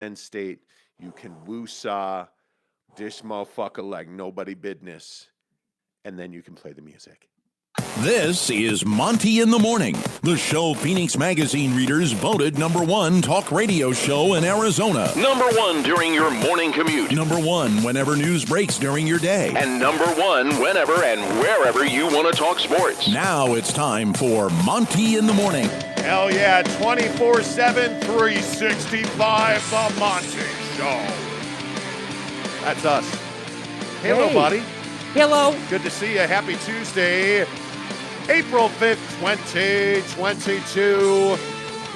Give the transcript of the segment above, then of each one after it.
Penn State. You can woo-saw this motherfucker like nobody business, and then you can play the music. This is Monty in the Morning, the show Phoenix Magazine readers voted #1 talk radio show in Arizona. #1 during your morning commute. #1 whenever news breaks during your day. And #1 whenever and wherever you want to talk sports. Now it's time for Monty in the Morning. Hell yeah, 24/7, 365, the Monty Show. That's us. Hello, buddy. Hello. Good to see you. Happy Tuesday, April 5th, 2022.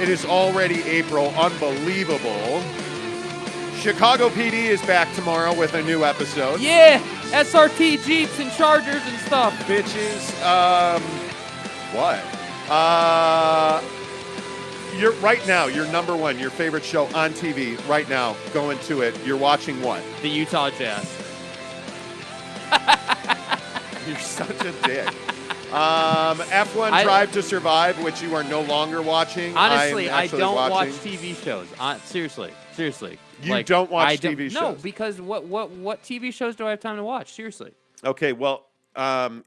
It is already April. Unbelievable. Chicago PD is back tomorrow with a new episode. Yeah, SRT Jeeps and Chargers and stuff. Bitches, what? You're right now, you're #1, your favorite show on TV right now. Go into it. You're watching what? The Utah Jazz. You're such a dick. F1 Drive to Survive, which you are no longer watching. Honestly, I actually don't watch watching. TV shows. Seriously. You don't watch TV shows? No, because what TV shows do I have time to watch? Seriously. Okay, well,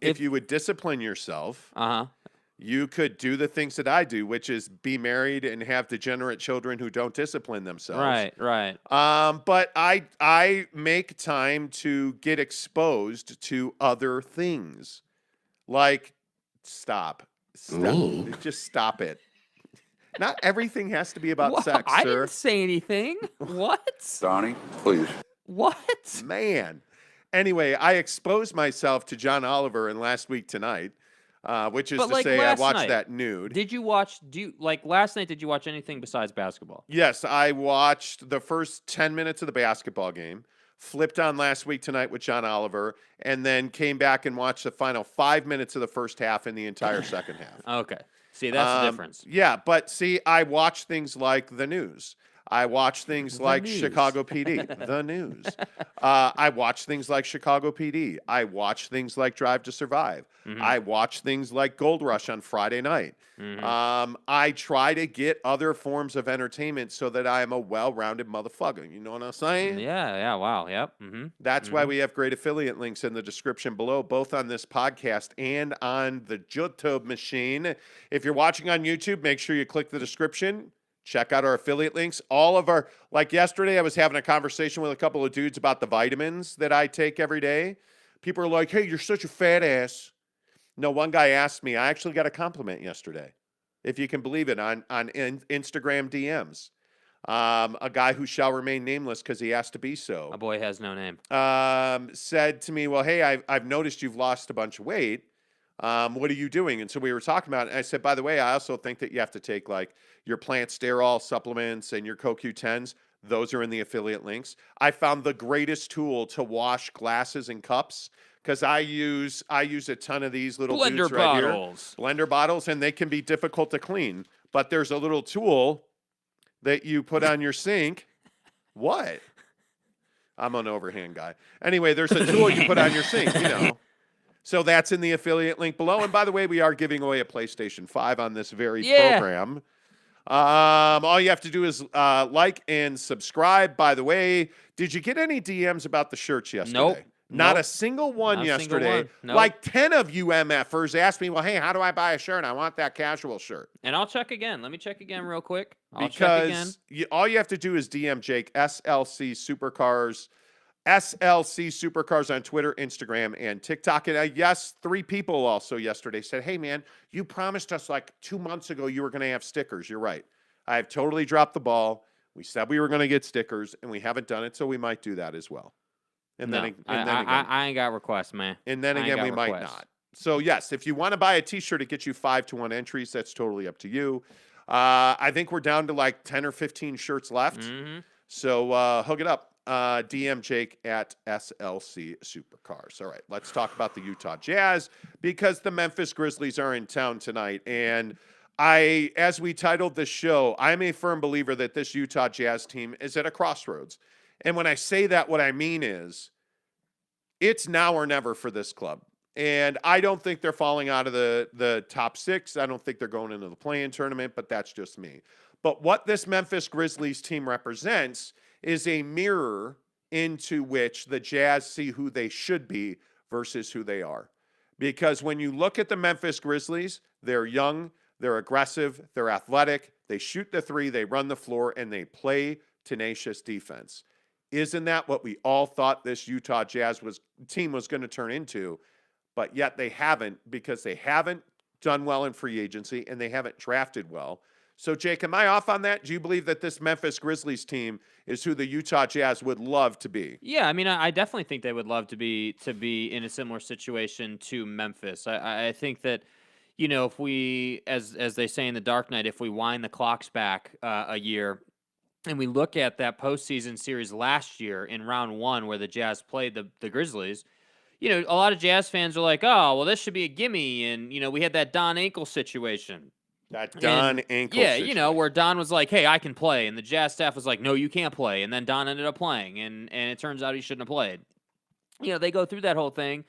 if you would discipline yourself, you could do the things that I do, which is be married and have degenerate children who don't discipline themselves. Right. But I make time to get exposed to other things. Like, stop. Just stop it. Not everything has to be about sex, I sir. didn't say anything. What? Donnie, please. What? Man. Anyway, I exposed myself to John Oliver in Last Week Tonight, which is to say I watched that nude. Did you watch, last night, did you watch anything besides basketball? Yes, I watched the first 10 minutes of the basketball game, flipped on Last Week Tonight with John Oliver, and then came back and watched the final 5 minutes of the first half and the entire second half. Okay. See, that's the difference. Yeah, but see, I watch things like the news. I watch things like news. Chicago PD, the news. I watch things like Chicago PD. I watch things like Drive to Survive. I watch things like Gold Rush on Friday night. I try to get other forms of entertainment so that I am a well-rounded motherfucker. You know what I'm saying? Yeah, wow, yep. That's why we have great affiliate links in the description below, both on this podcast and on the YouTube machine. If you're watching on YouTube, make sure you click the description. Check out our affiliate links. All of our, like yesterday, I was having a conversation with a couple of dudes about the vitamins that I take every day. People are like, hey, you're such a fat ass. No, one guy asked me, I actually got a compliment yesterday, if you can believe it, on Instagram DMs. A guy who shall remain nameless because he asked to be so. A boy has no name. Said to me, well, hey, I've noticed you've lost a bunch of weight. What are you doing? And so we were talking about it. And I said, by the way, I also think that you have to take like your plant sterol supplements and your CoQ10s. Those are in the affiliate links. I found the greatest tool to wash glasses and cups because I use a ton of these little Blender dudes right bottles. Here. Blender bottles, and they can be difficult to clean. But there's a little tool that you put on your sink. What? I'm an overhand guy. Anyway, there's a tool you put on your sink, you know. So that's in the affiliate link below. And by the way, we are giving away a PlayStation 5 on this very program. All you have to do is like and subscribe. By the way, did you get any DMs about the shirts yesterday? Nope. Not a single one yesterday. Nope. Like 10 of you MFers asked me, well, hey, how do I buy a shirt? I want that casual shirt. And I'll check again. Let me check again real quick. Because all you have to do is DM Jake, SLC Supercars on Twitter, Instagram, and TikTok. And yes, 3 people also yesterday said, hey, man, you promised us like 2 months ago you were going to have stickers. You're right. I have totally dropped the ball. We said we were going to get stickers, and we haven't done it, so we might do that as well. And then again, I ain't got requests, man. And then again, we might not. So, yes, if you want to buy a T-shirt, it gets you 5-to-1 entries. That's totally up to you. I think we're down to like 10 or 15 shirts left. So hook it up. DM Jake at SLC Supercars. All right, let's talk about the Utah Jazz because the Memphis Grizzlies are in town tonight. And as we titled this show, I'm a firm believer that this Utah Jazz team is at a crossroads. And when I say that, what I mean is it's now or never for this club. And I don't think they're falling out of the top 6. I don't think they're going into the play-in tournament, but that's just me. But what this Memphis Grizzlies team represents is a mirror into which the Jazz see who they should be versus who they are. Because when you look at the Memphis Grizzlies, they're young, they're aggressive, they're athletic, they shoot the three, they run the floor, and they play tenacious defense. Isn't that what we all thought this Utah Jazz team was going to turn into? But yet they haven't, because they haven't done well in free agency and they haven't drafted well. So, Jake, am I off on that? Do you believe that this Memphis Grizzlies team is who the Utah Jazz would love to be? Yeah, I mean, I definitely think they would love to be in a similar situation to Memphis. I think that, if we, as they say in The Dark Knight, if we wind the clocks back a year and we look at that postseason series last year in round one where the Jazz played the Grizzlies, a lot of Jazz fans are like, oh, well, this should be a gimme. And, we had that Don Ankle situation. That Don Ankle yeah, situation. Where Don was like, hey, I can play. And the Jazz staff was like, no, you can't play. And then Don ended up playing. And it turns out he shouldn't have played. They go through that whole thing.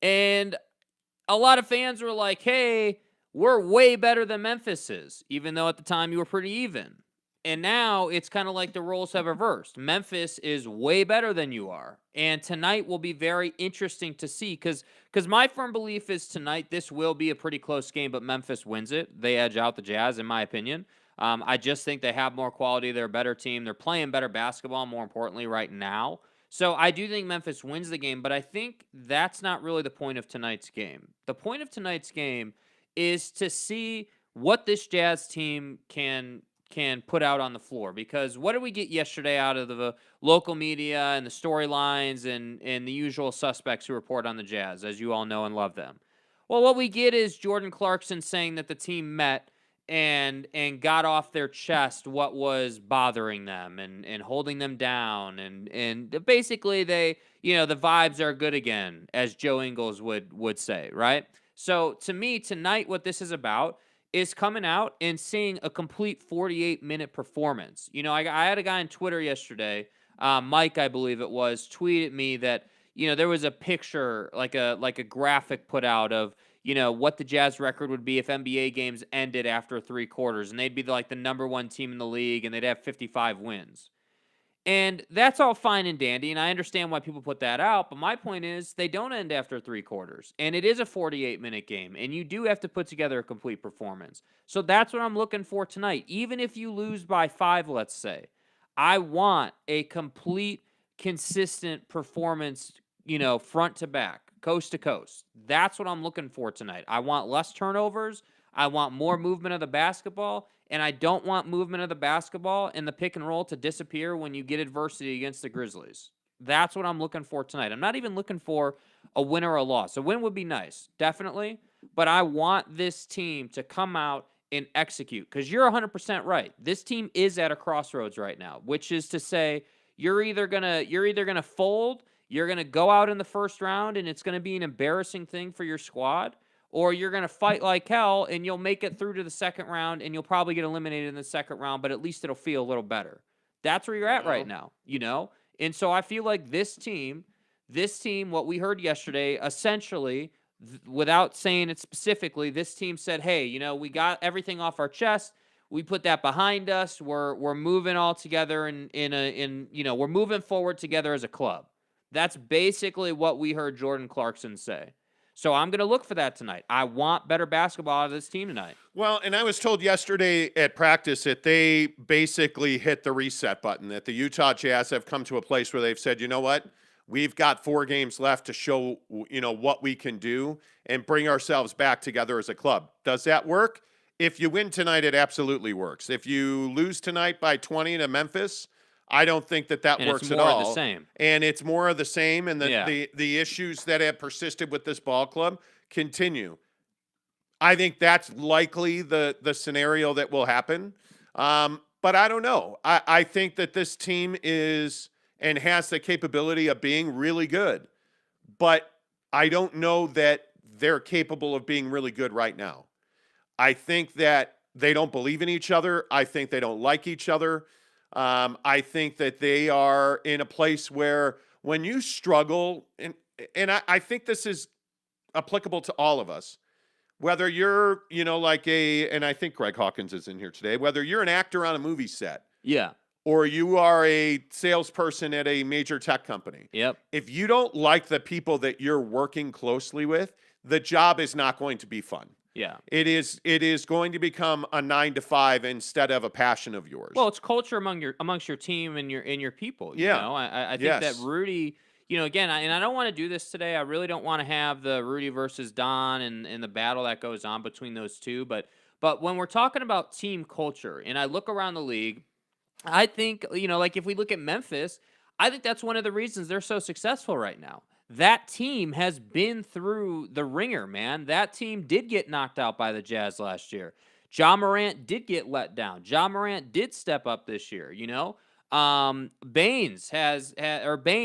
And a lot of fans were like, hey, we're way better than Memphis is, even though at the time you were pretty even. And now it's kind of like the roles have reversed. Memphis is way better than you are. And tonight will be very interesting to see because my firm belief is tonight this will be a pretty close game, but Memphis wins it. They edge out the Jazz, in my opinion. I just think they have more quality. They're a better team. They're playing better basketball, more importantly, right now. So I do think Memphis wins the game, but I think that's not really the point of tonight's game. The point of tonight's game is to see what this Jazz team can put out on the floor. Because what did we get yesterday out of the local media and the storylines and the usual suspects who report on the Jazz, as you all know and love them? Well, what we get is Jordan Clarkson saying that the team met and got off their chest what was bothering them and holding them down. And basically they, the vibes are good again, as Joe Ingles would say, right? So to me, tonight, what this is about is coming out and seeing a complete 48-minute performance. I had a guy on Twitter yesterday, Mike, I believe it was, tweeted me that, there was a picture, like a graphic put out of, what the Jazz record would be if NBA games ended after 3 quarters, and they'd be like the number 1 team in the league, and they'd have 55 wins. And that's all fine and dandy, and I understand why people put that out, but my point is they don't end after 3 quarters, and it is a 48-minute game, and you do have to put together a complete performance. So that's what I'm looking for tonight. Even if you lose by 5, let's say, I want a complete, consistent performance, front to back, coast to coast. That's what I'm looking for tonight. I want less turnovers. I want more movement of the basketball. And I don't want movement of the basketball and the pick and roll to disappear when you get adversity against the Grizzlies. That's what I'm looking for tonight. I'm not even looking for a win or a loss. A win would be nice, definitely. But I want this team to come out and execute. Because you're 100% right. This team is at a crossroads right now, which is to say you're either gonna fold, you're gonna go out in the first round, and it's gonna be an embarrassing thing for your squad, or you're going to fight like hell and you'll make it through to the second round and you'll probably get eliminated in the second round, but at least it'll feel a little better. That's where you're at right now, And so I feel like this team, what we heard yesterday, essentially, without saying it specifically, this team said, hey, we got everything off our chest. We put that behind us. We're moving all together we're moving forward together as a club. That's basically what we heard Jordan Clarkson say. So I'm going to look for that tonight. I want better basketball out of this team tonight. Well, and I was told yesterday at practice that they basically hit the reset button, that the Utah Jazz have come to a place where they've said, you know what, we've got 4 games left to show, what we can do and bring ourselves back together as a club. Does that work? If you win tonight, it absolutely works. If you lose tonight by 20 to Memphis, I don't think that works at all. It's more of the same. And it's more of the same, and the issues that have persisted with this ball club continue. I think that's likely the scenario that will happen. But I don't know. I think that this team is and has the capability of being really good. But I don't know that they're capable of being really good right now. I think that they don't believe in each other. I think they don't like each other. I think that they are in a place where when you struggle, and I think this is applicable to all of us, whether you're, and I think Greg Hawkins is in here today, whether you're an actor on a movie set, yeah, or you are a salesperson at a major tech company. Yep. If you don't like the people that you're working closely with, the job is not going to be fun. Yeah. It is going to become a 9 to 5 instead of a passion of yours. Well, it's culture amongst your team and your people. You know, I think that Rudy, again, and I don't want to do this today. I really don't want to have the Rudy versus Don and the battle that goes on between those two. But when we're talking about team culture, and I look around the league, I think, like if we look at Memphis, I think that's one of the reasons they're so successful right now. That team has been through the ringer, man. That team did get knocked out by the Jazz last year. Ja Morant did get let down. Ja Morant did step up this year, Bane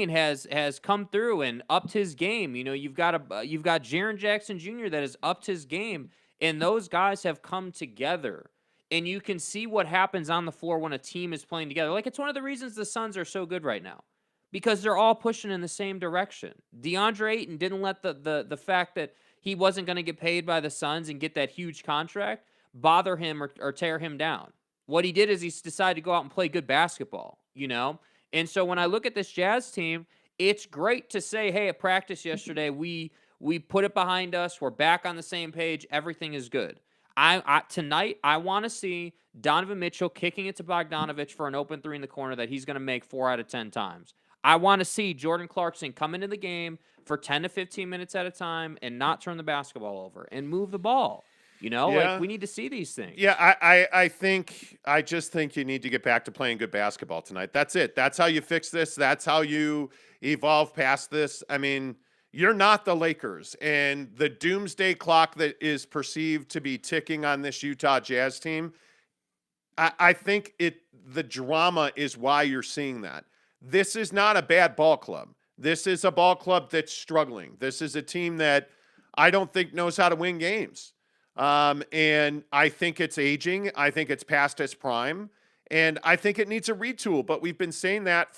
has come through and upped his game. You've got Jaren Jackson Jr. that has upped his game, and those guys have come together. And you can see what happens on the floor when a team is playing together. Like, it's one of the reasons the Suns are so good right now, because they're all pushing in the same direction. DeAndre Ayton didn't let the fact that he wasn't going to get paid by the Suns and get that huge contract bother him or tear him down. What he did is he decided to go out and play good basketball, And so when I look at this Jazz team, it's great to say, hey, at practice yesterday, we put it behind us. We're back on the same page. Everything is good. Tonight, I want to see Donovan Mitchell kicking it to Bogdanovich for an open three in the corner that he's going to make 4 out of 10 times. I want to see Jordan Clarkson come into the game for 10 to 15 minutes at a time and not turn the basketball over and move the ball. Like, we need to see these things. Yeah, I just think you need to get back to playing good basketball tonight. That's it. That's how you fix this. That's how you evolve past this. I mean, you're not the Lakers, and the doomsday clock that is perceived to be ticking on this Utah Jazz team, I think the drama is why you're seeing that. This is not a bad ball club. This is a ball club that's struggling. This is a team that I don't think knows how to win games. And I think it's aging. I think it's past its prime. And I think it needs a retool. But we've been saying that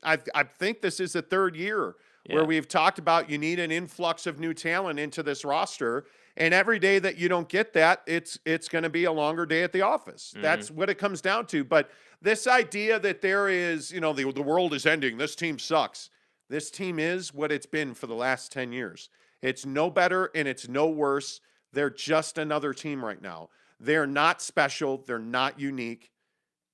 I think this is the third year where we've talked about you need an influx of new talent into this roster. And every day that you don't get that, it's going to be a longer day at the office. Mm-hmm. That's what it comes down to. But this idea that there is, the world is ending, this team sucks. This team is what it's been for the last 10 years. It's no better and it's no worse. They're just another team right now. They're not special. They're not unique.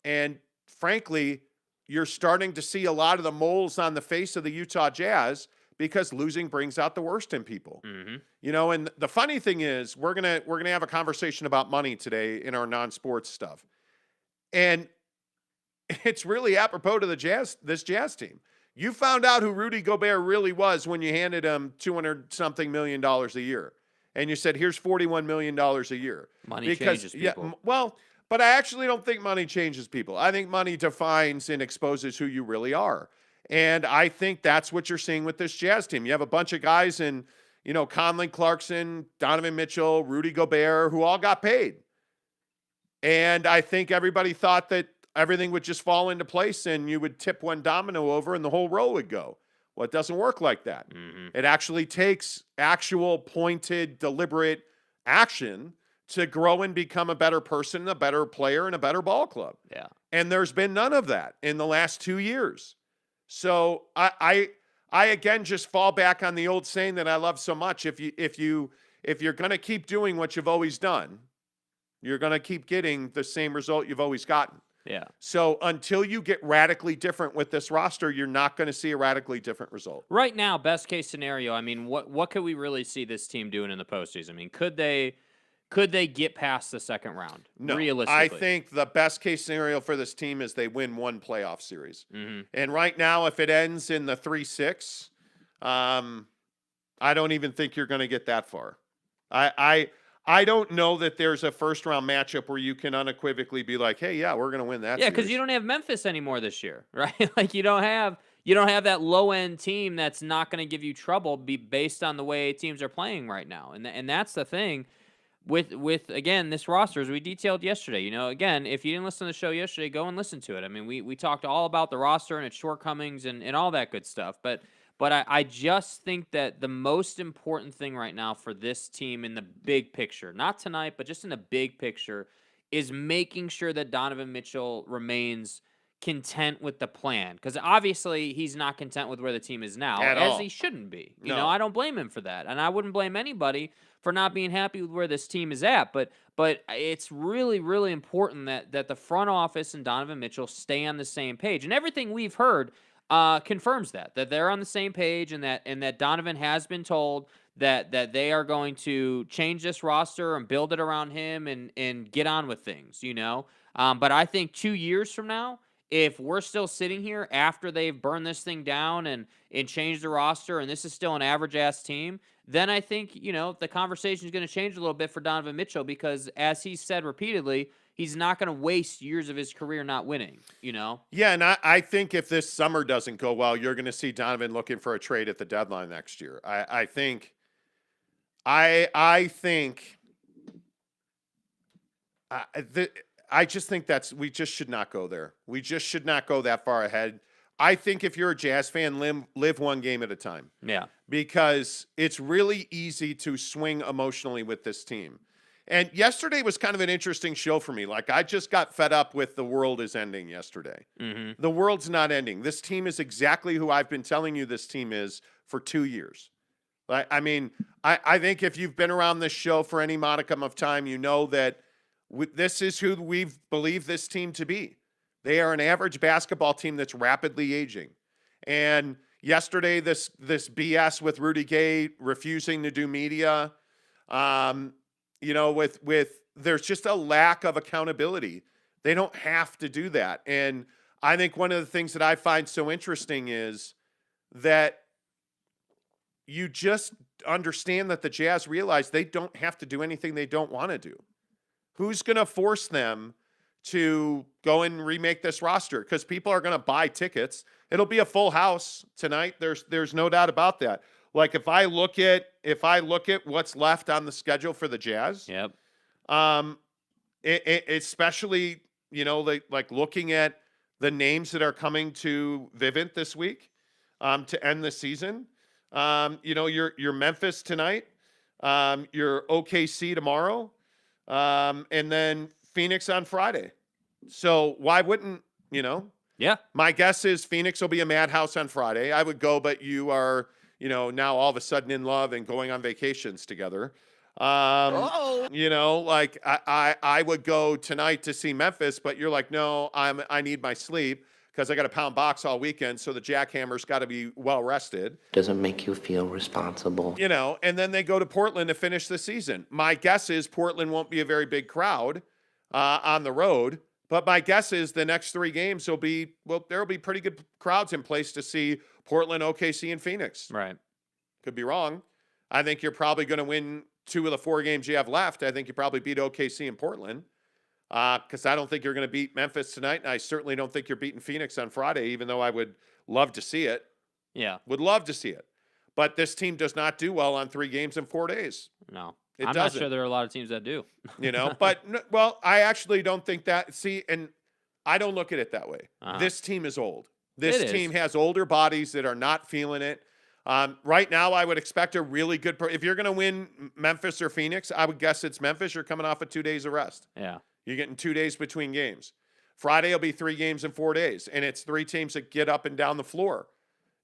And frankly, you're starting to see a lot of the moles on the face of the Utah Jazz because losing brings out the worst in people. Mm-hmm. And the funny thing is we're going to have a conversation about money today in our non-sports stuff. And it's really apropos to this Jazz team. You found out who Rudy Gobert really was when you handed him $200-something million a year. And you said, here's $41 million a year. Money changes people. But I actually don't think money changes people. I think money defines and exposes who you really are. And I think that's what you're seeing with this Jazz team. You have a bunch of guys in, Conley Clarkson, Donovan Mitchell, Rudy Gobert, who all got paid. And I think everybody thought that everything would just fall into place and you would tip one domino over and the whole row would go. Well, it doesn't work like that. Mm-hmm. It actually takes actual pointed, deliberate action to grow and become a better person, a better player, and a better ball club. Yeah. And there's been none of that in the last 2 years. So I again just fall back on the old saying that I love so much. If you're going to keep doing what you've always done, you're going to keep getting the same result you've always gotten. Yeah. So until you get radically different with this roster, you're not going to see a radically different result. Right now, best case scenario, I mean, what could we really see this team doing in the postseason? I mean, could they get past the second round? No. Realistically, I think the best case scenario for this team is they win one playoff series. Mm-hmm. And right now, if it ends in the 3-6, I don't even think you're going to get that far. I don't know that there's a first-round matchup where you can unequivocally be like, hey, yeah, we're going to win that series. Yeah, because you don't have Memphis anymore this year, right? Like, you don't have that low-end team that's not going to give you trouble based on the way teams are playing right now. And that's the thing with again, this roster, as we detailed yesterday. Again, if you didn't listen to the show yesterday, go and listen to it. I mean, we talked all about the roster and its shortcomings and all that good stuff, But I just think that the most important thing right now for this team in the big picture, not tonight, but just in the big picture, is making sure that Donovan Mitchell remains content with the plan, because obviously he's not content with where the team is now, At as all. he shouldn't be. You No. know, I don't blame him for that, and I wouldn't blame anybody for not being happy with where this team is at. But it's really, really important that the front office and Donovan Mitchell stay on the same page, and everything we've heard confirms that they're on the same page, and that Donovan has been told that they are going to change this roster and build it around him and get on with things. You know, but I think 2 years from now, if we're still sitting here after they've burned this thing down and changed the roster, and this is still an average-ass team, then I think, you know, the conversation is going to change a little bit for Donovan Mitchell, because, as he said repeatedly, he's not going to waste years of his career not winning, you know? Yeah, and I think if this summer doesn't go well, you're going to see Donovan looking for a trade at the deadline next year. I think I just think we just should not go there. We just should not go that far ahead. I think if you're a Jazz fan, live one game at a time. Yeah. Because it's really easy to swing emotionally with this team. And yesterday was kind of an interesting show for me. Like, I just got fed up with the world is ending yesterday. Mm-hmm. The world's not ending. This team is exactly who I've been telling you this team is for 2 years. I mean, I think if you've been around this show for any modicum of time, you know that this is who we've believed this team to be. They are an average basketball team that's rapidly aging. And yesterday, this BS with Rudy Gay refusing to do media, you know, with there's just a lack of accountability. They don't have to do that. And I think one of the things that I find so interesting is that you just understand that the Jazz realize they don't have to do anything they don't want to do. Who's going to force them to go and remake this roster? Because people are going to buy tickets. It'll be a full house tonight. There's no doubt about that. Like, if I look at what's left on the schedule for the Jazz, Yep. Especially, you know, like looking at the names that are coming to Vivint this week, to end the season. You know, your Memphis tonight, your OKC tomorrow, and then Phoenix on Friday. So why wouldn't, you know? Yeah. My guess is Phoenix will be a madhouse on Friday. I would go, but you are, you know, now all of a sudden in love and going on vacations together. You know, like I would go tonight to see Memphis, but you're like, no, I need my sleep because I got to pound box all weekend. So the jackhammer's got to be well rested. Doesn't make you feel responsible. You know, and then they go to Portland to finish the season. My guess is Portland won't be a very big crowd on the road, but my guess is the next 3 games there will be pretty good crowds in place to see Portland, OKC, and Phoenix. Right. Could be wrong. I think you're probably going to win 2 of the 4 games you have left. I think you probably beat OKC and Portland. Because I don't think you're going to beat Memphis tonight, and I certainly don't think you're beating Phoenix on Friday, even though I would love to see it. Yeah. Would love to see it. But this team does not do well on 3 games in 4 days. No. It I'm doesn't. not sure there are a lot of teams that do. You know, but, well, I actually don't think that. See, and I don't look at it that way. Uh-huh. This team is old. It This is. team has older bodies that are not feeling it. Right now, I would expect a really good if you're going to win Memphis or Phoenix, I would guess it's Memphis. You're coming off of 2 days of rest. Yeah. You're getting 2 days between games. Friday will be 3 games in 4 days, and it's 3 teams that get up and down the floor.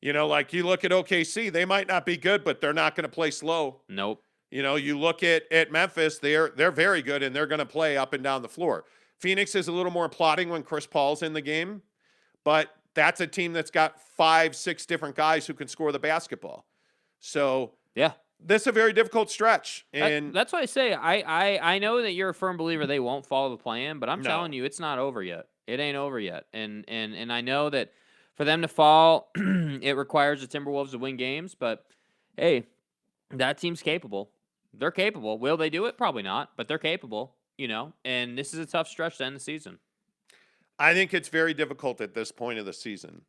You know, like you look at OKC, they might not be good, but they're not going to play slow. Nope. You know, you look at Memphis, they're very good, and they're going to play up and down the floor. Phoenix is a little more plotting when Chris Paul's in the game, but that's a team that's got 5, 6 different guys who can score the basketball. So Yeah. this is a very difficult stretch, and That's why I say I know that you're a firm believer they won't follow the plan, but I'm No. telling you, it's not over yet. It ain't over yet. And I know that for them to fall, it requires the Timberwolves to win games, but hey, that team's capable. They're capable. Will they do it? Probably not, but they're capable, you know, and this is a tough stretch to end the season. I think it's very difficult at this point of the season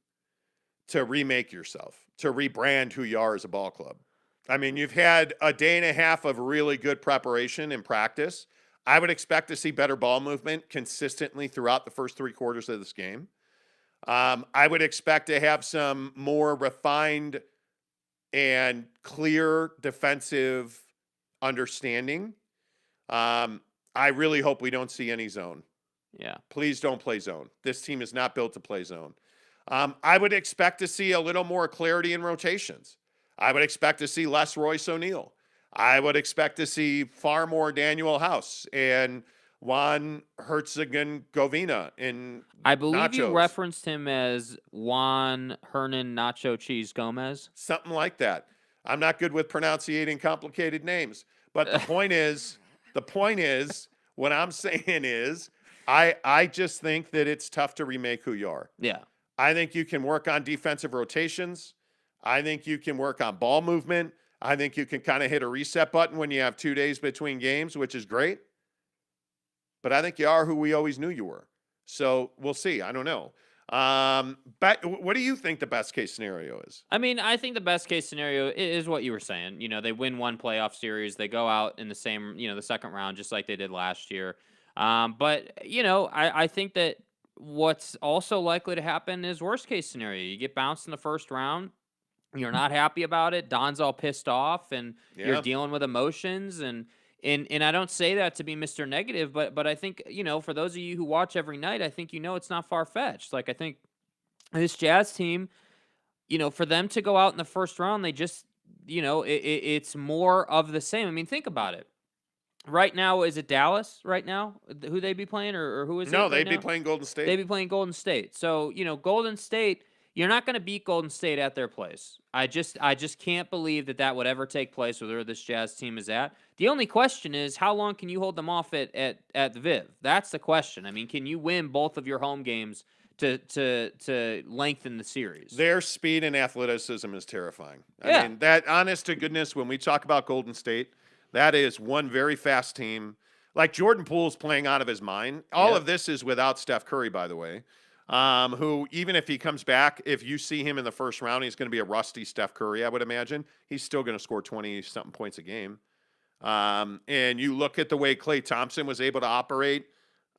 to remake yourself, to rebrand who you are as a ball club. I mean, you've had a day and a half of really good preparation and practice. I would expect to see better ball movement consistently throughout the first 3 quarters of this game. I would expect to have some more refined and clear defensive understanding. I really hope we don't see any zone. Yeah. Please don't play zone. This team is not built to play zone. I would expect to see a little more clarity in rotations. I would expect to see less Royce O'Neal. I would expect to see far more Daniel House and Juan Hertzog-Govina in I believe you nachos. referenced him as Juan Hernan Nacho Cheese Gomez. Something like that. I'm not good with pronouncing complicated names. But the point is, what I'm saying is, I just think that it's tough to remake who you are. Yeah. I think you can work on defensive rotations. I think you can work on ball movement. I think you can kind of hit a reset button when you have 2 days between games, which is great. But I think you are who we always knew you were. So we'll see. I don't know. But what do you think the best case scenario is? I mean, I think the best case scenario is what you were saying. They win one playoff series, they go out in the same, the second round, just like they did last year. But I think that what's also likely to happen is worst case scenario. You get bounced in the first round. You're not happy about it. Don's all pissed off, and you're dealing with emotions. And I don't say that to be Mr. Negative, but I think, for those of you who watch every night, I think it's not far-fetched. Like, I think this Jazz team, for them to go out in the first round, they just, it's more of the same. I mean, think about it. Right now, is it Dallas right now who they'd be playing, or who is it? No, right they'd be now? playing Golden State. They'd be playing Golden State. So, Golden State, you're not going to beat Golden State at their place. I just can't believe that would ever take place with where this Jazz team is at. The only question is, how long can you hold them off at the Viv? That's the question. I mean, can you win both of your home games to lengthen the series? Their speed and athleticism is terrifying. Yeah. I mean, that honest to goodness, when we talk about Golden State, that is one very fast team. Like Jordan Poole's playing out of his mind. All of this is without Steph Curry, by the way, who, even if he comes back, if you see him in the first round, he's going to be a rusty Steph Curry, I would imagine. He's still going to score 20-something points a game. And you look at the way Klay Thompson was able to operate.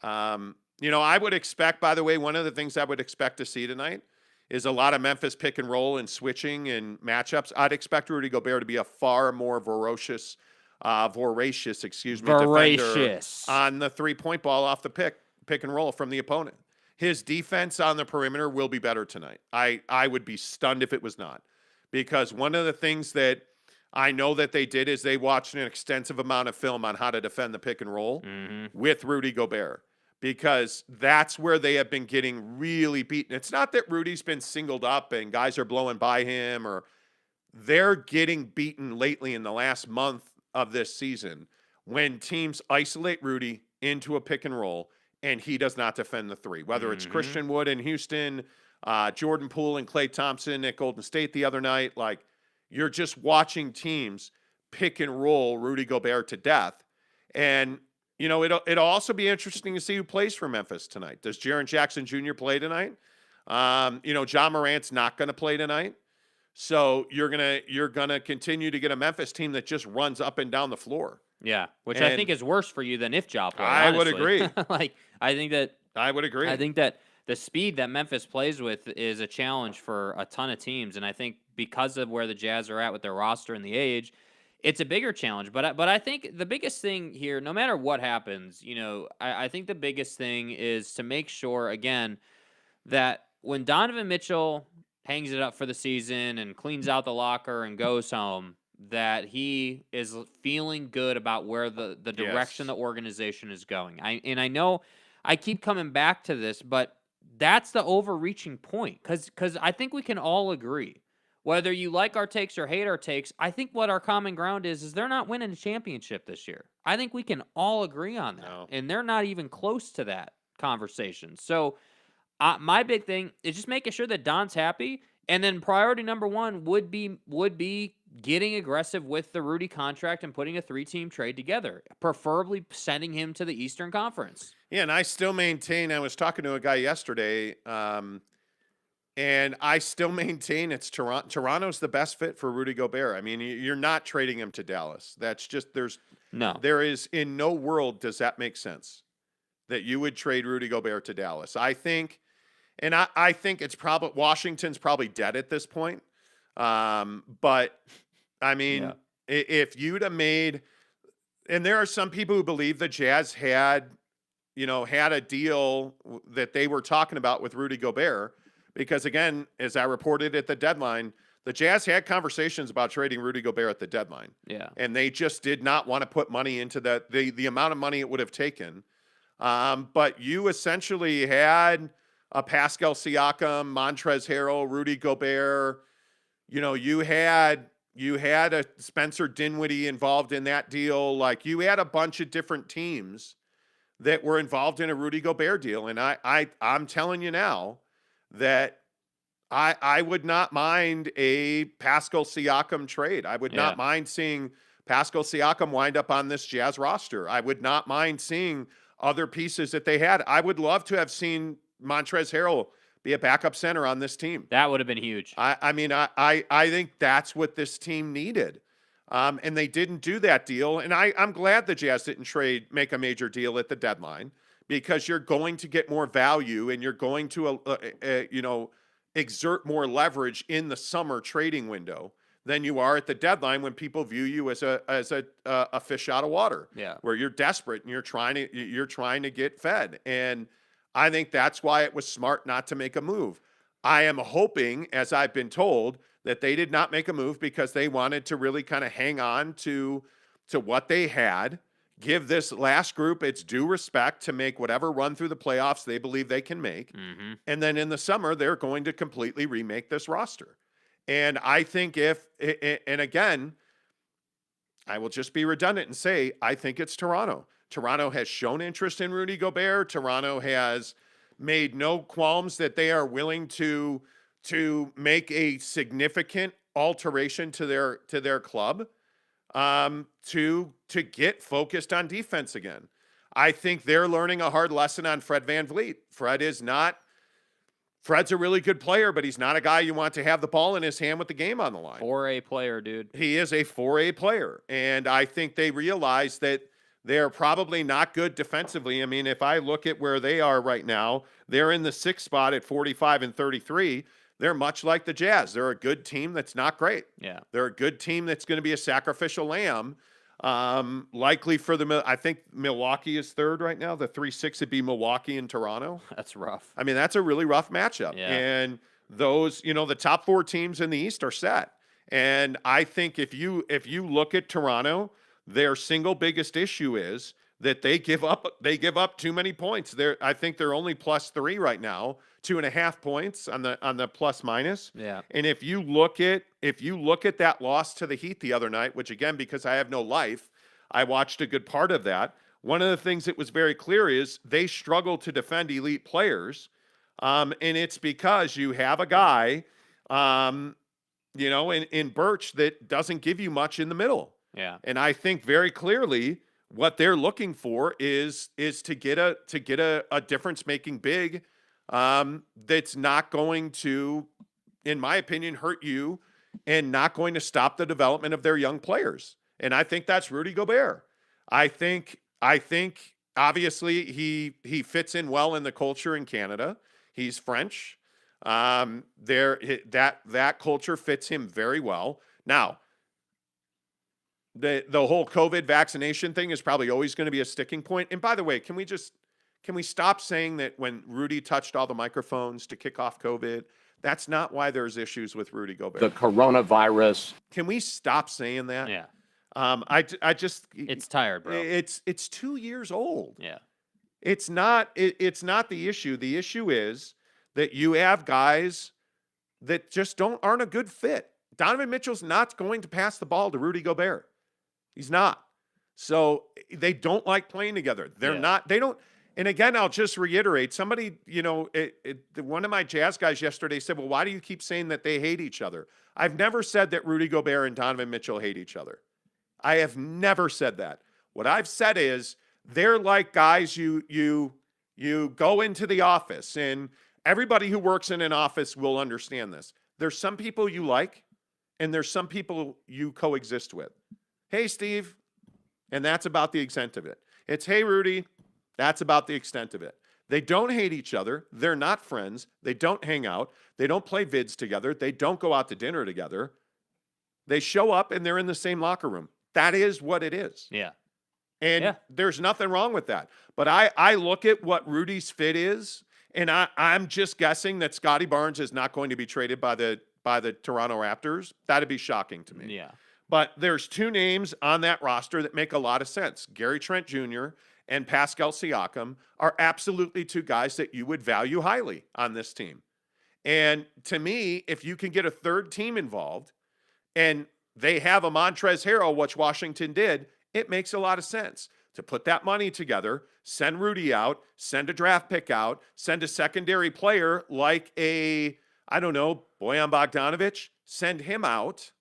I would expect, by the way, one of the things I would expect to see tonight is a lot of Memphis pick and roll and switching and matchups. I'd expect Rudy Gobert to be a far more voracious defender on the three-point ball off the pick and roll from the opponent. His defense on the perimeter will be better tonight. I would be stunned if it was not, because one of the things that I know that they did is they watched an extensive amount of film on how to defend the pick and roll with Rudy Gobert, because that's where they have been getting really beaten. It's not that Rudy's been singled up and guys are blowing by him, or they're getting beaten lately in the last month of this season when teams isolate Rudy into a pick and roll and he does not defend the three, whether it's Christian Wood in Houston, Jordan Poole and Klay Thompson at Golden State the other night. Like, you're just watching teams pick and roll Rudy Gobert to death. And, it'll also be interesting to see who plays for Memphis tonight. Does Jaren Jackson Jr. play tonight? John Morant's not going to play tonight. So you're gonna continue to get a Memphis team that just runs up and down the floor. Yeah, which I think is worse for you than if Ja played. I would agree. I would agree. I think that the speed that Memphis plays with is a challenge for a ton of teams, and I think because of where the Jazz are at with their roster and the age, it's a bigger challenge. But I think the biggest thing here, no matter what happens, I think the biggest thing is to make sure, again, that when Donovan Mitchell hangs it up for the season and cleans out the locker and goes home, that he is feeling good about where the direction the organization is going. I know I keep coming back to this, but that's the overreaching point, because I think we can all agree, whether you like our takes or hate our takes, I think what our common ground is they're not winning a championship this year. I think we can all agree on that, and they're not even close to that conversation. So my big thing is just making sure that Don's happy, and then priority number one would be getting aggressive with the Rudy contract and putting a 3-team trade together, preferably sending him to the Eastern Conference. Yeah, and I still maintain, I was talking to a guy yesterday, and I still maintain it's Toronto. Toronto's the best fit for Rudy Gobert. I mean, you're not trading him to Dallas. That's just, there is in no world does that make sense that you would trade Rudy Gobert to Dallas. I think it's probably Washington's probably dead at this point. But I mean, if you'd have made, and there are some people who believe the Jazz had, had a deal that they were talking about with Rudy Gobert, because again, as I reported at the deadline, the Jazz had conversations about trading Rudy Gobert at the deadline. Yeah. And they just did not want to put money into that, the amount of money it would have taken. But you essentially had a Pascal Siakam, Montrezl Harrell, Rudy Gobert. You had a Spencer Dinwiddie involved in that deal. Like, you had a bunch of different teams that were involved in a Rudy Gobert deal. And I'm telling you now that I would not mind a Pascal Siakam trade. I would not mind seeing Pascal Siakam wind up on this Jazz roster. I would not mind seeing other pieces that they had. I would love to have seen Montrezl Harrell be a backup center on this team. That would have been huge. I think that's what this team needed. And they didn't do that deal. And I'm glad the Jazz didn't make a major deal at the deadline, because you're going to get more value and you're going to, exert more leverage in the summer trading window than you are at the deadline, when people view you as a fish out of water. Yeah. Where you're desperate and you're trying to get fed. And I think that's why it was smart not to make a move. I am hoping, as I've been told, that they did not make a move because they wanted to really kind of hang on to what they had, give this last group its due respect to make whatever run through the playoffs they believe they can make. Mm-hmm. And then in the summer, they're going to completely remake this roster. And I think and again, I will just be redundant and say, I think it's Toronto. Toronto has shown interest in Rudy Gobert. Toronto has made no qualms that they are willing to make a significant alteration to their club, to get focused on defense again. I think they're learning a hard lesson on Fred VanVleet. Fred's a really good player, but he's not a guy you want to have the ball in his hand with the game on the line. 4A player, dude. He is a 4A player. And I think they realize that they're probably not good defensively. I mean, if I look at where they are right now, they're in the 6th spot at 45-33. They're much like the Jazz. They're a good team that's not great. Yeah. They're a good team that's going to be a sacrificial lamb. Likely for I think Milwaukee is 3rd right now. The 3-6 would be Milwaukee and Toronto. That's rough. I mean, that's a really rough matchup. Yeah. And those, the top 4 teams in the East are set. And I think if you look at Toronto, their single biggest issue is that they give up too many points. I think they're only +3 right now, 2.5 points on the plus minus. Yeah. And if you look at that loss to the Heat the other night, which again, because I have no life, I watched a good part of that. One of the things that was very clear is they struggle to defend elite players. And it's because you have a guy, in Birch that doesn't give you much in the middle. Yeah. And I think very clearly what they're looking for is to get a difference-making big that's not going to, in my opinion, hurt you and not going to stop the development of their young players. And I think that's Rudy Gobert. I think obviously he fits in well in the culture in Canada. He's French. That culture fits him very well. Now, the whole COVID vaccination thing is probably always going to be a sticking point. And by the way, can we stop saying that when Rudy touched all the microphones to kick off COVID, that's not why there's issues with Rudy Gobert. The coronavirus. Can we stop saying that? Yeah. It's tired, bro. It's 2 years old. Yeah. It's not the issue. The issue is that you have guys that just aren't a good fit. Donovan Mitchell's not going to pass the ball to Rudy Gobert. He's not. So they don't like playing together. They don't. And again, I'll just reiterate, somebody, one of my Jazz guys yesterday said, well, why do you keep saying that they hate each other? I've never said that Rudy Gobert and Donovan Mitchell hate each other. I have never said that. What I've said is they're like guys you go into the office, and everybody who works in an office will understand this. There's some people you like, and there's some people you coexist with. Hey, Steve. And that's about the extent of it. It's, hey, Rudy. That's about the extent of it. They don't hate each other. They're not friends. They don't hang out. They don't play vids together. They don't go out to dinner together. They show up and they're in the same locker room. That is what it is. Yeah. And there's nothing wrong with that. But I look at what Rudy's fit is, and I'm just guessing that Scotty Barnes is not going to be traded by the Toronto Raptors. That'd be shocking to me. Yeah. But there's two names on that roster that make a lot of sense. Gary Trent Jr. and Pascal Siakam are absolutely two guys that you would value highly on this team. And to me, if you can get a third team involved and they have a Montrezl Harrell, which Washington did, it makes a lot of sense to put that money together, send Rudy out, send a draft pick out, send a secondary player like Bojan Bogdanovic, send him out,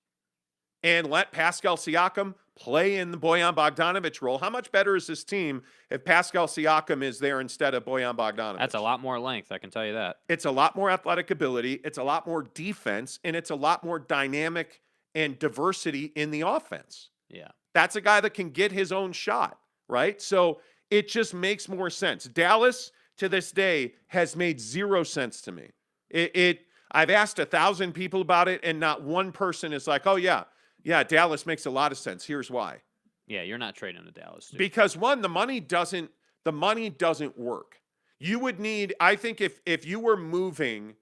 and let Pascal Siakam play in the Bojan Bogdanovic role. How much better is this team if Pascal Siakam is there instead of Bojan Bogdanovic? That's a lot more length, I can tell you that. It's a lot more athletic ability, it's a lot more defense, and it's a lot more dynamic and diversity in the offense. Yeah. That's a guy that can get his own shot, right? So it just makes more sense. Dallas, to this day, has made zero sense to me. I've asked 1,000 people about it, and not one person is like, oh, yeah, Dallas makes a lot of sense. Here's why. Yeah, you're not trading to Dallas, dude. Because one, the money doesn't work. You would need, I think if you were moving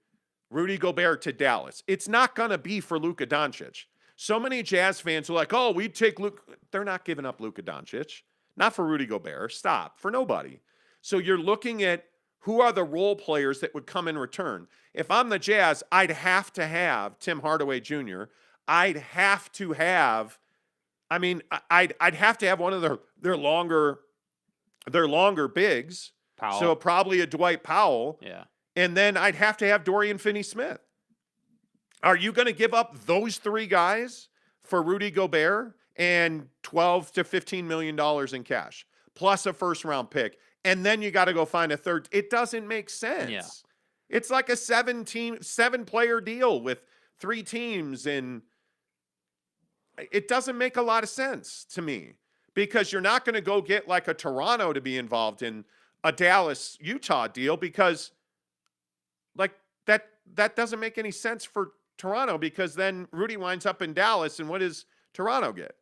Rudy Gobert to Dallas, it's not going to be for Luka Doncic. So many Jazz fans are like, oh, we'd take Luka. They're not giving up Luka Doncic. Not for Rudy Gobert. Stop. For nobody. So you're looking at who are the role players that would come in return. If I'm the Jazz, I'd have to have Tim Hardaway Jr. I'd have to have one of their longer bigs. Powell. So probably a Dwight Powell. Yeah. And then I'd have to have Dorian Finney-Smith. Are you going to give up those three guys for Rudy Gobert and $12 to $15 million in cash, plus a first-round pick, and then you got to go find a third? It doesn't make sense. Yeah. It's like a 7-player deal with 3 teams, and it doesn't make a lot of sense to me because you're not going to go get like a Toronto to be involved in a Dallas-Utah deal because like that doesn't make any sense for Toronto because then Rudy winds up in Dallas, and what does Toronto get?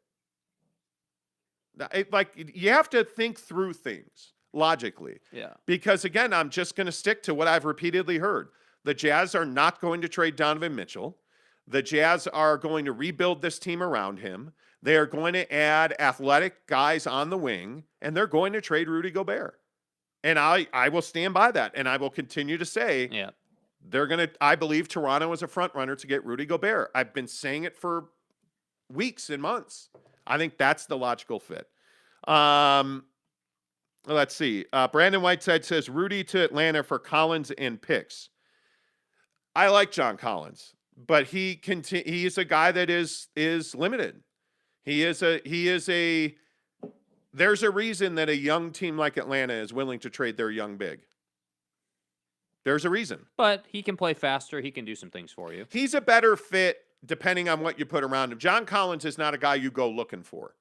You have to think through things logically. Yeah. Because again, I'm just going to stick to what I've repeatedly heard. The Jazz are not going to trade Donovan Mitchell. The Jazz are going to rebuild this team around him. They are going to add athletic guys on the wing, and they're going to trade Rudy Gobert. And I will stand by that, and I will continue to say, yeah, I believe Toronto is a front runner to get Rudy Gobert. I've been saying it for weeks and months. I think that's the logical fit. Let's see. Brandon Whiteside says Rudy to Atlanta for Collins and picks. I like John Collins, but he is a guy that is limited. There's a reason that a young team like Atlanta is willing to trade their young big. There's a reason. But he can play faster. He can do some things for you. He's a better fit depending on what you put around him. John Collins is not a guy you go looking for.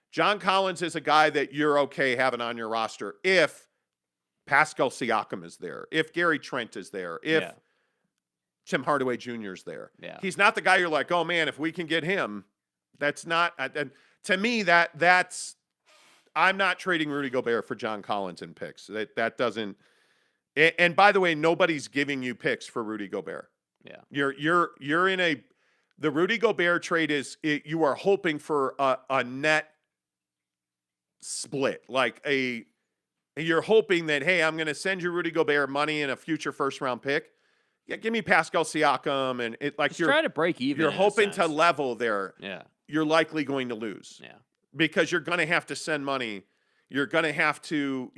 John Collins is a guy that you're okay having on your roster if Pascal Siakam is there, if Gary Trent is there, if Tim Hardaway Jr. is there. Yeah. He's not the guy you're like, oh man, if we can get him, that's not to me that's I'm not trading Rudy Gobert for John Collins in picks. That doesn't. And by the way, nobody's giving you picks for Rudy Gobert. Yeah. You're in the Rudy Gobert trade you are hoping for a net split, you're hoping that, hey, I'm going to send you Rudy Gobert money and a future first round pick. Yeah, give me Pascal Siakam, and you're trying to break even. You're hoping to level there. Yeah, you're likely going to lose. Yeah, because you're going to have to send money. You're going to have to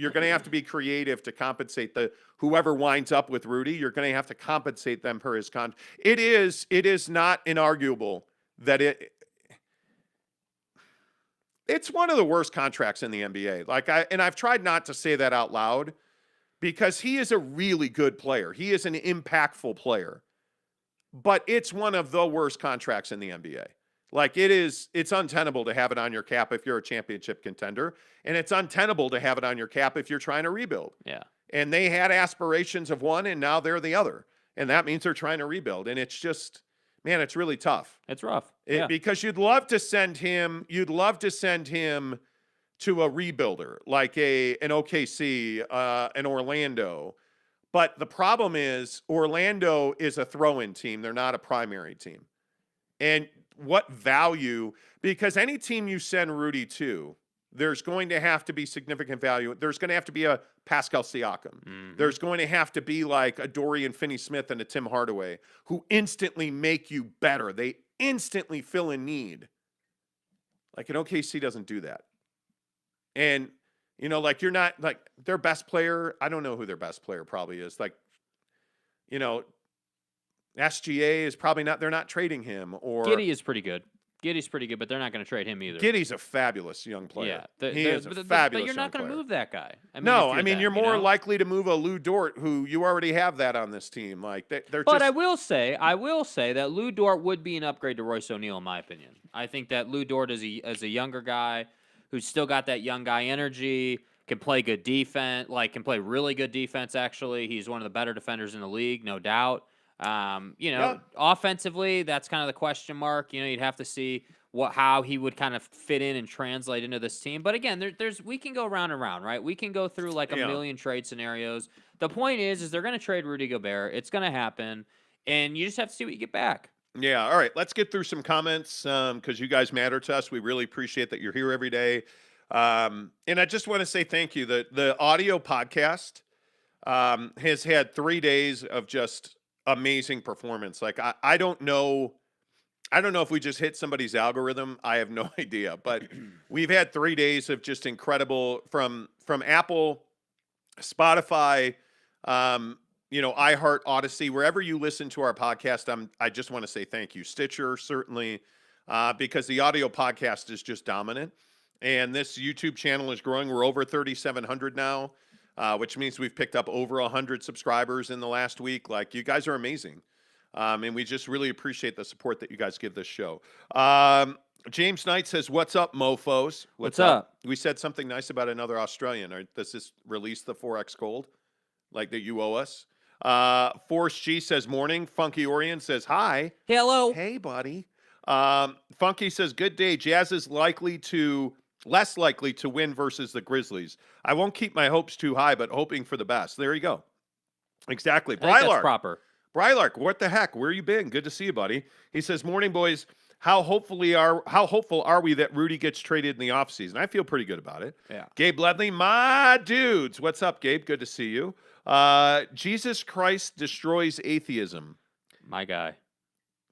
be creative to compensate whoever winds up with Rudy. You're going to have to compensate them for his contract. It is not inarguable that it's one of the worst contracts in the NBA. I've tried not to say that out loud because he is a really good player. He is an impactful player, but it's one of the worst contracts in the NBA. It's untenable to have it on your cap if you're a championship contender, and it's untenable to have it on your cap if you're trying to rebuild. Yeah. And they had aspirations of one, and now they're the other. And that means they're trying to rebuild. And it's just, man, it's really tough. It's rough. Because you'd love to send him to a rebuilder like an OKC, an Orlando. But the problem is Orlando is a throw-in team. They're not a primary team. And what value, because any team you send Rudy to, there's going to have to be significant value. There's going to have to be a Pascal Siakam. Mm-hmm. There's going to have to be like a Dorian Finney-Smith and a Tim Hardaway who instantly make you better. They instantly fill a need. Like an OKC doesn't do that. And, you know, like you're not like their best player. I don't know who their best player probably is. Like, you know, SGA is probably not, they're not trading him. Or Giddey is pretty good. Giddey's pretty good, but they're not going to trade him either. Giddey's a fabulous young player. Yeah, he is a fabulous But you're not going to move that guy. I mean, no, if you're you're them, more you know? likely to move a Lou Dort, who you already have that on this team. Like they're But just. I will say that Lou Dort would be an upgrade to Royce O'Neal, in my opinion. I think that Lou Dort is a younger guy who's still got that young guy energy, can play good defense, can play really good defense. Actually, he's one of the better defenders in the league, no doubt. Offensively, that's kind of the question mark. You know, you'd have to see how he would kind of fit in and translate into this team. But again, we can go round and round, right? We can go through like a million trade scenarios. The point is they're going to trade Rudy Gobert. It's going to happen, and you just have to see what you get back. Yeah. All right. Let's get through some comments because you guys matter to us. We really appreciate that you're here every day. And I just want to say thank you. The audio podcast has had 3 days of just amazing performance. Like I don't know if we just hit somebody's algorithm. I have no idea, but we've had 3 days of just incredible from Apple, Spotify, iHeart, Odyssey, wherever you listen to our podcast. I just want to say thank you. Stitcher, certainly, because the audio podcast is just dominant. And this YouTube channel is growing. We're over 3,700 now, which means we've picked up over 100 subscribers in the last week. Like, you guys are amazing. And we just really appreciate the support that you guys give this show. James Knight says, "What's up, mofos?" What's up? We said something nice about another Australian. Does this release the 4X gold like that you owe us? Force G says, "Morning." Funky Orion says, "Hi." Hello. Hey, buddy. Funky says, "Good day. Jazz is less likely to win versus the Grizzlies. I won't keep my hopes too high, but hoping for the best." There you go. Exactly. I think that's proper. Brylark, what the heck? Where you been? Good to see you, buddy. He says, "Morning, boys. How hopeful are we that Rudy gets traded in the offseason?" I feel pretty good about it. Yeah. Gabe Ledley, my dudes. What's up, Gabe? Good to see you. Jesus Christ destroys atheism. My guy.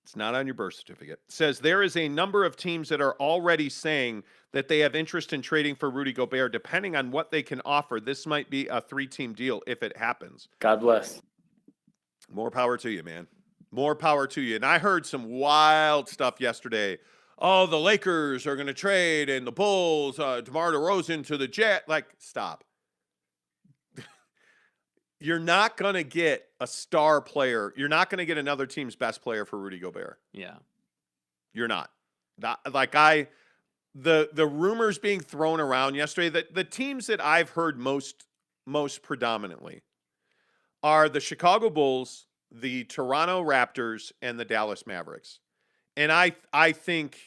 It's not on your birth certificate. Says there is a number of teams that are already saying that they have interest in trading for Rudy Gobert. Depending on what they can offer, this might be a 3-team deal if it happens. God bless. More power to you, man. More power to you. And I heard some wild stuff yesterday. Oh, the Lakers are going to trade and the Bulls, DeMar DeRozan to the Jet. Like, stop. You're not going to get a star player. You're not going to get another team's best player for Rudy Gobert. Yeah. You're not. The rumors being thrown around yesterday, the teams that I've heard most predominantly are the Chicago Bulls, the Toronto Raptors, and the Dallas Mavericks. And I think,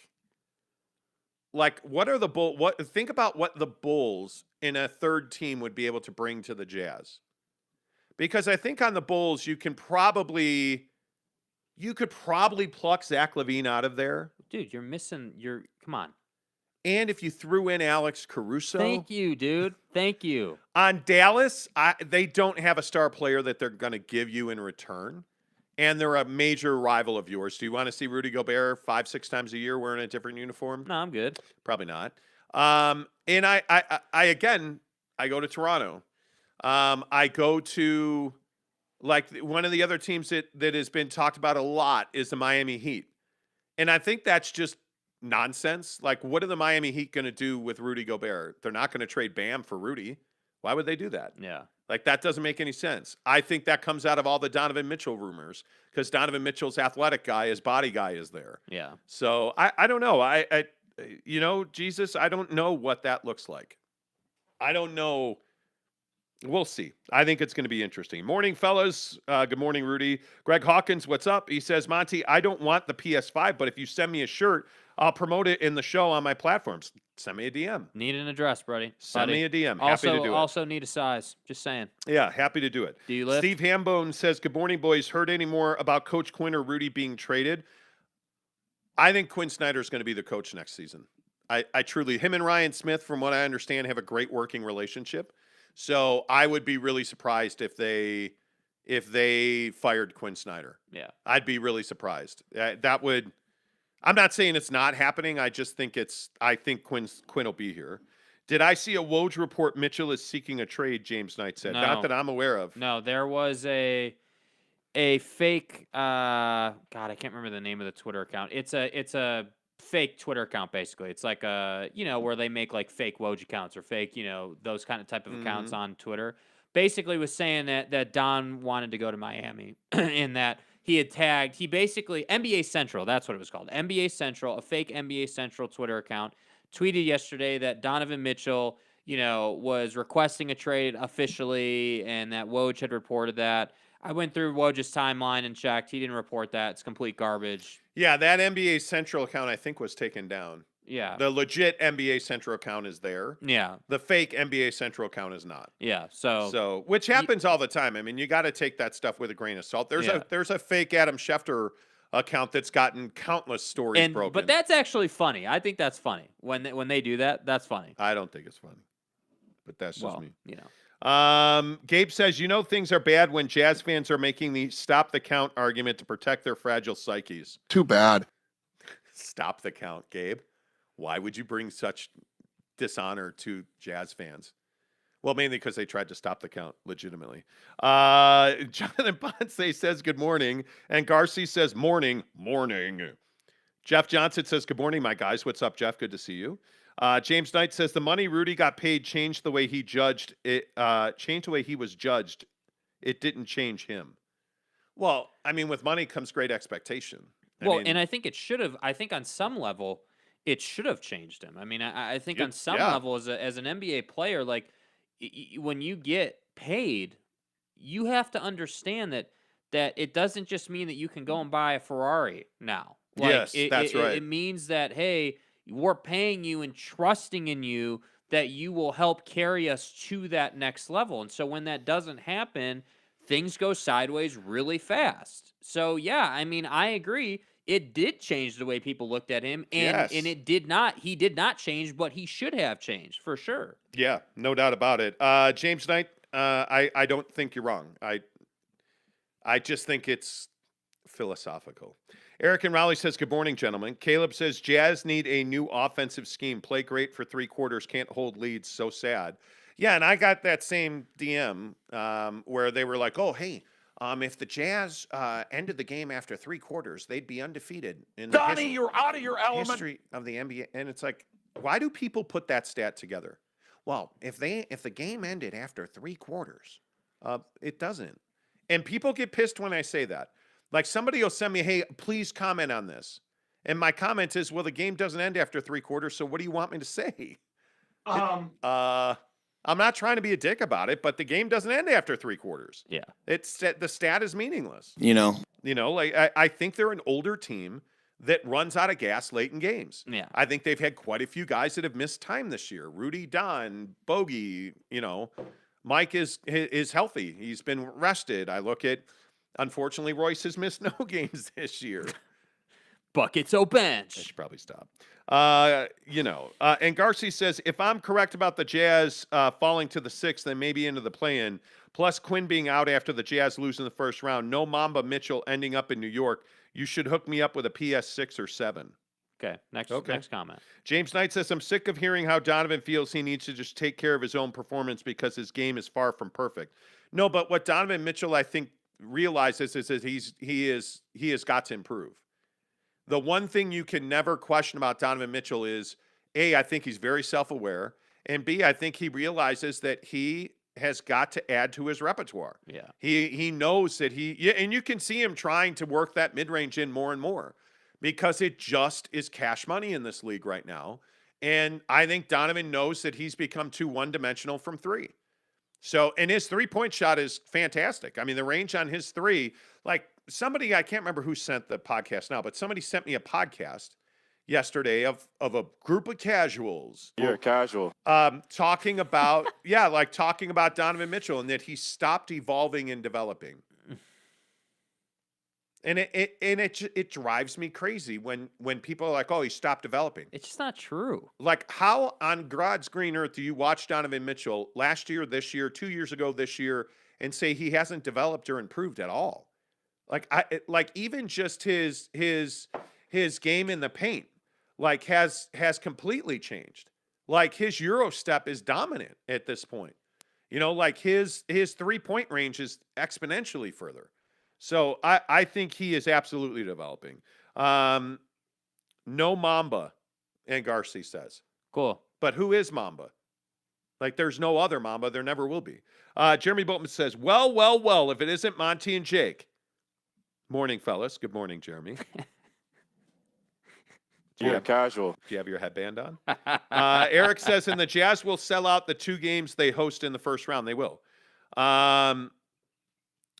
like, think about what the Bulls in a third team would be able to bring to the Jazz. Because I think on the Bulls, you could probably pluck Zach LaVine out of there. Dude, come on. And if you threw in Alex Caruso. Thank you, dude. Thank you. On Dallas, they don't have a star player that they're going to give you in return. And they're a major rival of yours. Do you want to see Rudy Gobert 5-6 times a year wearing a different uniform? No, I'm good. Probably not. And I go to Toronto. I go to, like, one of the other teams that has been talked about a lot is the Miami Heat. And I think that's just nonsense. Like, what are the Miami Heat going to do with Rudy Gobert? They're not going to trade Bam for Rudy. Why would they do that? Yeah. Like, that doesn't make any sense. I think that comes out of all the Donovan Mitchell rumors because Donovan Mitchell's athletic guy, his body guy is there. Yeah. So I don't know. Jesus, I don't know what that looks like. I don't know. We'll see. I think it's going to be interesting. Morning, fellas. Good morning, Rudy. Greg Hawkins, what's up? He says, "Monty, I don't want the PS5, but if you send me a shirt, I'll promote it in the show on my platforms." send me a DM. Need an address, buddy. Send me a DM. Also, Happy to do it. Also need a size. Just saying. Yeah, happy to do it. Do you lift? Steve Hambone says, good morning, boys. Heard any more about Coach Quinn or Rudy being traded? I think Quinn Snyder is going to be the coach next season. I truly, him and Ryan Smith, from what I understand, have a great working relationship. So I would be really surprised if they fired Quinn Snyder. Yeah. I'd be really surprised. That would, I'm not saying it's not happening. I just think I think Quinn will be here. Did I see a Woj report Mitchell is seeking a trade, James Knight said? No. Not that I'm aware of. No, there was a fake God, I can't remember the name of the Twitter account. It's a fake Twitter account, basically. It's like where they make like fake Woj accounts or fake, those kind of type of accounts on Twitter. Basically was saying that Don wanted to go to Miami and that he had tagged, basically, NBA Central, that's what it was called. NBA Central, a fake NBA Central Twitter account, tweeted yesterday that Donovan Mitchell, was requesting a trade officially and that Woj had reported that. I went through Woj's timeline and checked. He didn't report that. It's complete garbage. Yeah, that NBA Central account, I think, was taken down. Yeah. The legit NBA Central account is there. Yeah. The fake NBA Central account is not. Yeah. So which happens all the time. I mean, you got to take that stuff with a grain of salt. There's a fake Adam Schefter account that's gotten countless stories broken. But that's actually funny. I think that's funny. When they do that, that's funny. I don't think it's funny. But that's just me. Gabe says, things are bad when Jazz fans are making the stop the count argument to protect their fragile psyches. Too bad. Stop the count, Gabe. Why would you bring such dishonor to Jazz fans? Well, mainly because they tried to stop the count legitimately. Jonathan Ponce says good morning, and Garcia says morning. Jeff Johnson says good morning, my guys. What's up, Jeff? Good to see you. James Knight says the money Rudy got paid changed the way he judged it. Changed the way he was judged. It didn't change him. Well, I mean, with money comes great expectation. And I think it should have. I think on some level, it should have changed him. I mean, I think on some level, as an NBA player, like when you get paid, you have to understand that it doesn't just mean that you can go and buy a Ferrari now. Like, yes, that's right. It means that, hey, we're paying you and trusting in you that you will help carry us to that next level. And so when that doesn't happen, things go sideways really fast. So, yeah, I mean, I agree. It did change the way people looked at him, and he did not change, but he should have changed for sure. Yeah, no doubt about it. James Knight, I don't think you're wrong. I just think it's philosophical. Eric and Raleigh says, good morning, gentlemen. Caleb says, Jazz need a new offensive scheme. Play great for 3 quarters. Can't hold leads. So sad. Yeah, and I got that same DM where they were like, oh, hey, if the Jazz ended the game after 3 quarters, they'd be undefeated in the you're out of your element. history of the NBA. And it's like, why do people put that stat together? Well, if the game ended after 3 quarters, it doesn't. And people get pissed when I say that. Like somebody will send me, hey, please comment on this. And my comment is, well, the game doesn't end after 3 quarters, so what do you want me to say? I'm not trying to be a dick about it, but the game doesn't end after 3 quarters. Yeah. The stat is meaningless. Like I think they're an older team that runs out of gas late in games. Yeah. I think they've had quite a few guys that have missed time this year. Rudy, Don, Bogey, Mike is healthy. He's been rested. I look at, unfortunately, Royce has missed no games this year. Buckets O bench. I should probably stop. And Garcia says, if I'm correct about the Jazz falling to the 6th, then maybe into the play-in, plus Quinn being out after the Jazz lose in the first round, no Mamba Mitchell ending up in New York, you should hook me up with a PS 6 or 7. Okay, next comment. James Knight says, I'm sick of hearing how Donovan feels he needs to just take care of his own performance because his game is far from perfect. No, but what Donovan Mitchell, I think, realizes is that he has got to improve. The one thing you can never question about Donovan Mitchell is, A, I think he's very self-aware, and B, I think he realizes that he has got to add to his repertoire. Yeah. He knows that and you can see him trying to work that mid-range in more and more because it just is cash money in this league right now. And I think Donovan knows that he's become too one-dimensional from 3. So, and his 3-point shot is fantastic. I mean, the range on his 3, like somebody, I can't remember who sent the podcast now, but somebody sent me a podcast yesterday of a group of casuals. You're a casual. Talking about talking about Donovan Mitchell and that he stopped evolving and developing. And it drives me crazy when people are like, oh, he stopped developing. It's just not true. Like, how on God's green earth do you watch Donovan Mitchell last year, this year, 2 years ago, this year, and say he hasn't developed or improved at all? Like even just his game in the paint, like has completely changed. Like his Euro step is dominant at this point. You know, like his 3-point range is exponentially further. So I think he is absolutely developing. No Mamba, and Garcia says. Cool. But who is Mamba? Like, there's no other Mamba. There never will be. Jeremy Boatman says, well, if it isn't Monty and Jake. Morning, fellas. Good morning, Jeremy. You're a casual. Do you have your headband on? Eric says, and the Jazz will sell out the 2 games they host in the first round. They will.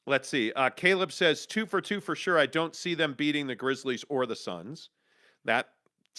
Let's see. Caleb says 2 for 2 for sure. I don't see them beating the Grizzlies or the Suns. That's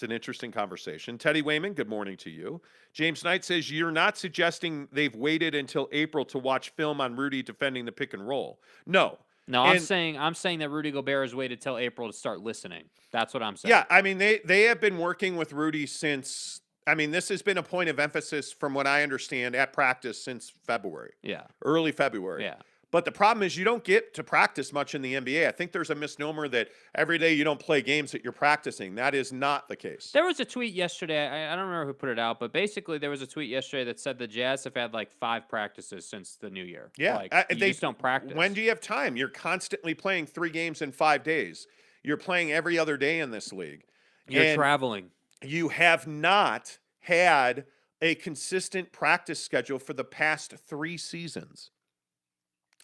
an interesting conversation. Teddy Wayman, good morning to you. James Knight says you're not suggesting they've waited until April to watch film on Rudy defending the pick and roll. No. No, I'm saying that Rudy Gobert has waited till April to start listening. That's what I'm saying. Yeah, I mean they have been working with Rudy since. I mean, this has been a point of emphasis from what I understand at practice since February. Yeah. Early February. Yeah. But the problem is you don't get to practice much in the NBA. I think there's a misnomer that every day you don't play games that you're practicing. That is not the case. There was a tweet yesterday. I don't remember who put it out, but basically there was a tweet yesterday that said the Jazz have had like 5 practices since the new year. Yeah. Like, you just don't practice. When do you have time? You're constantly playing 3 games in 5 days. You're playing every other day in this league. You're traveling. You have not had a consistent practice schedule for the past 3 seasons.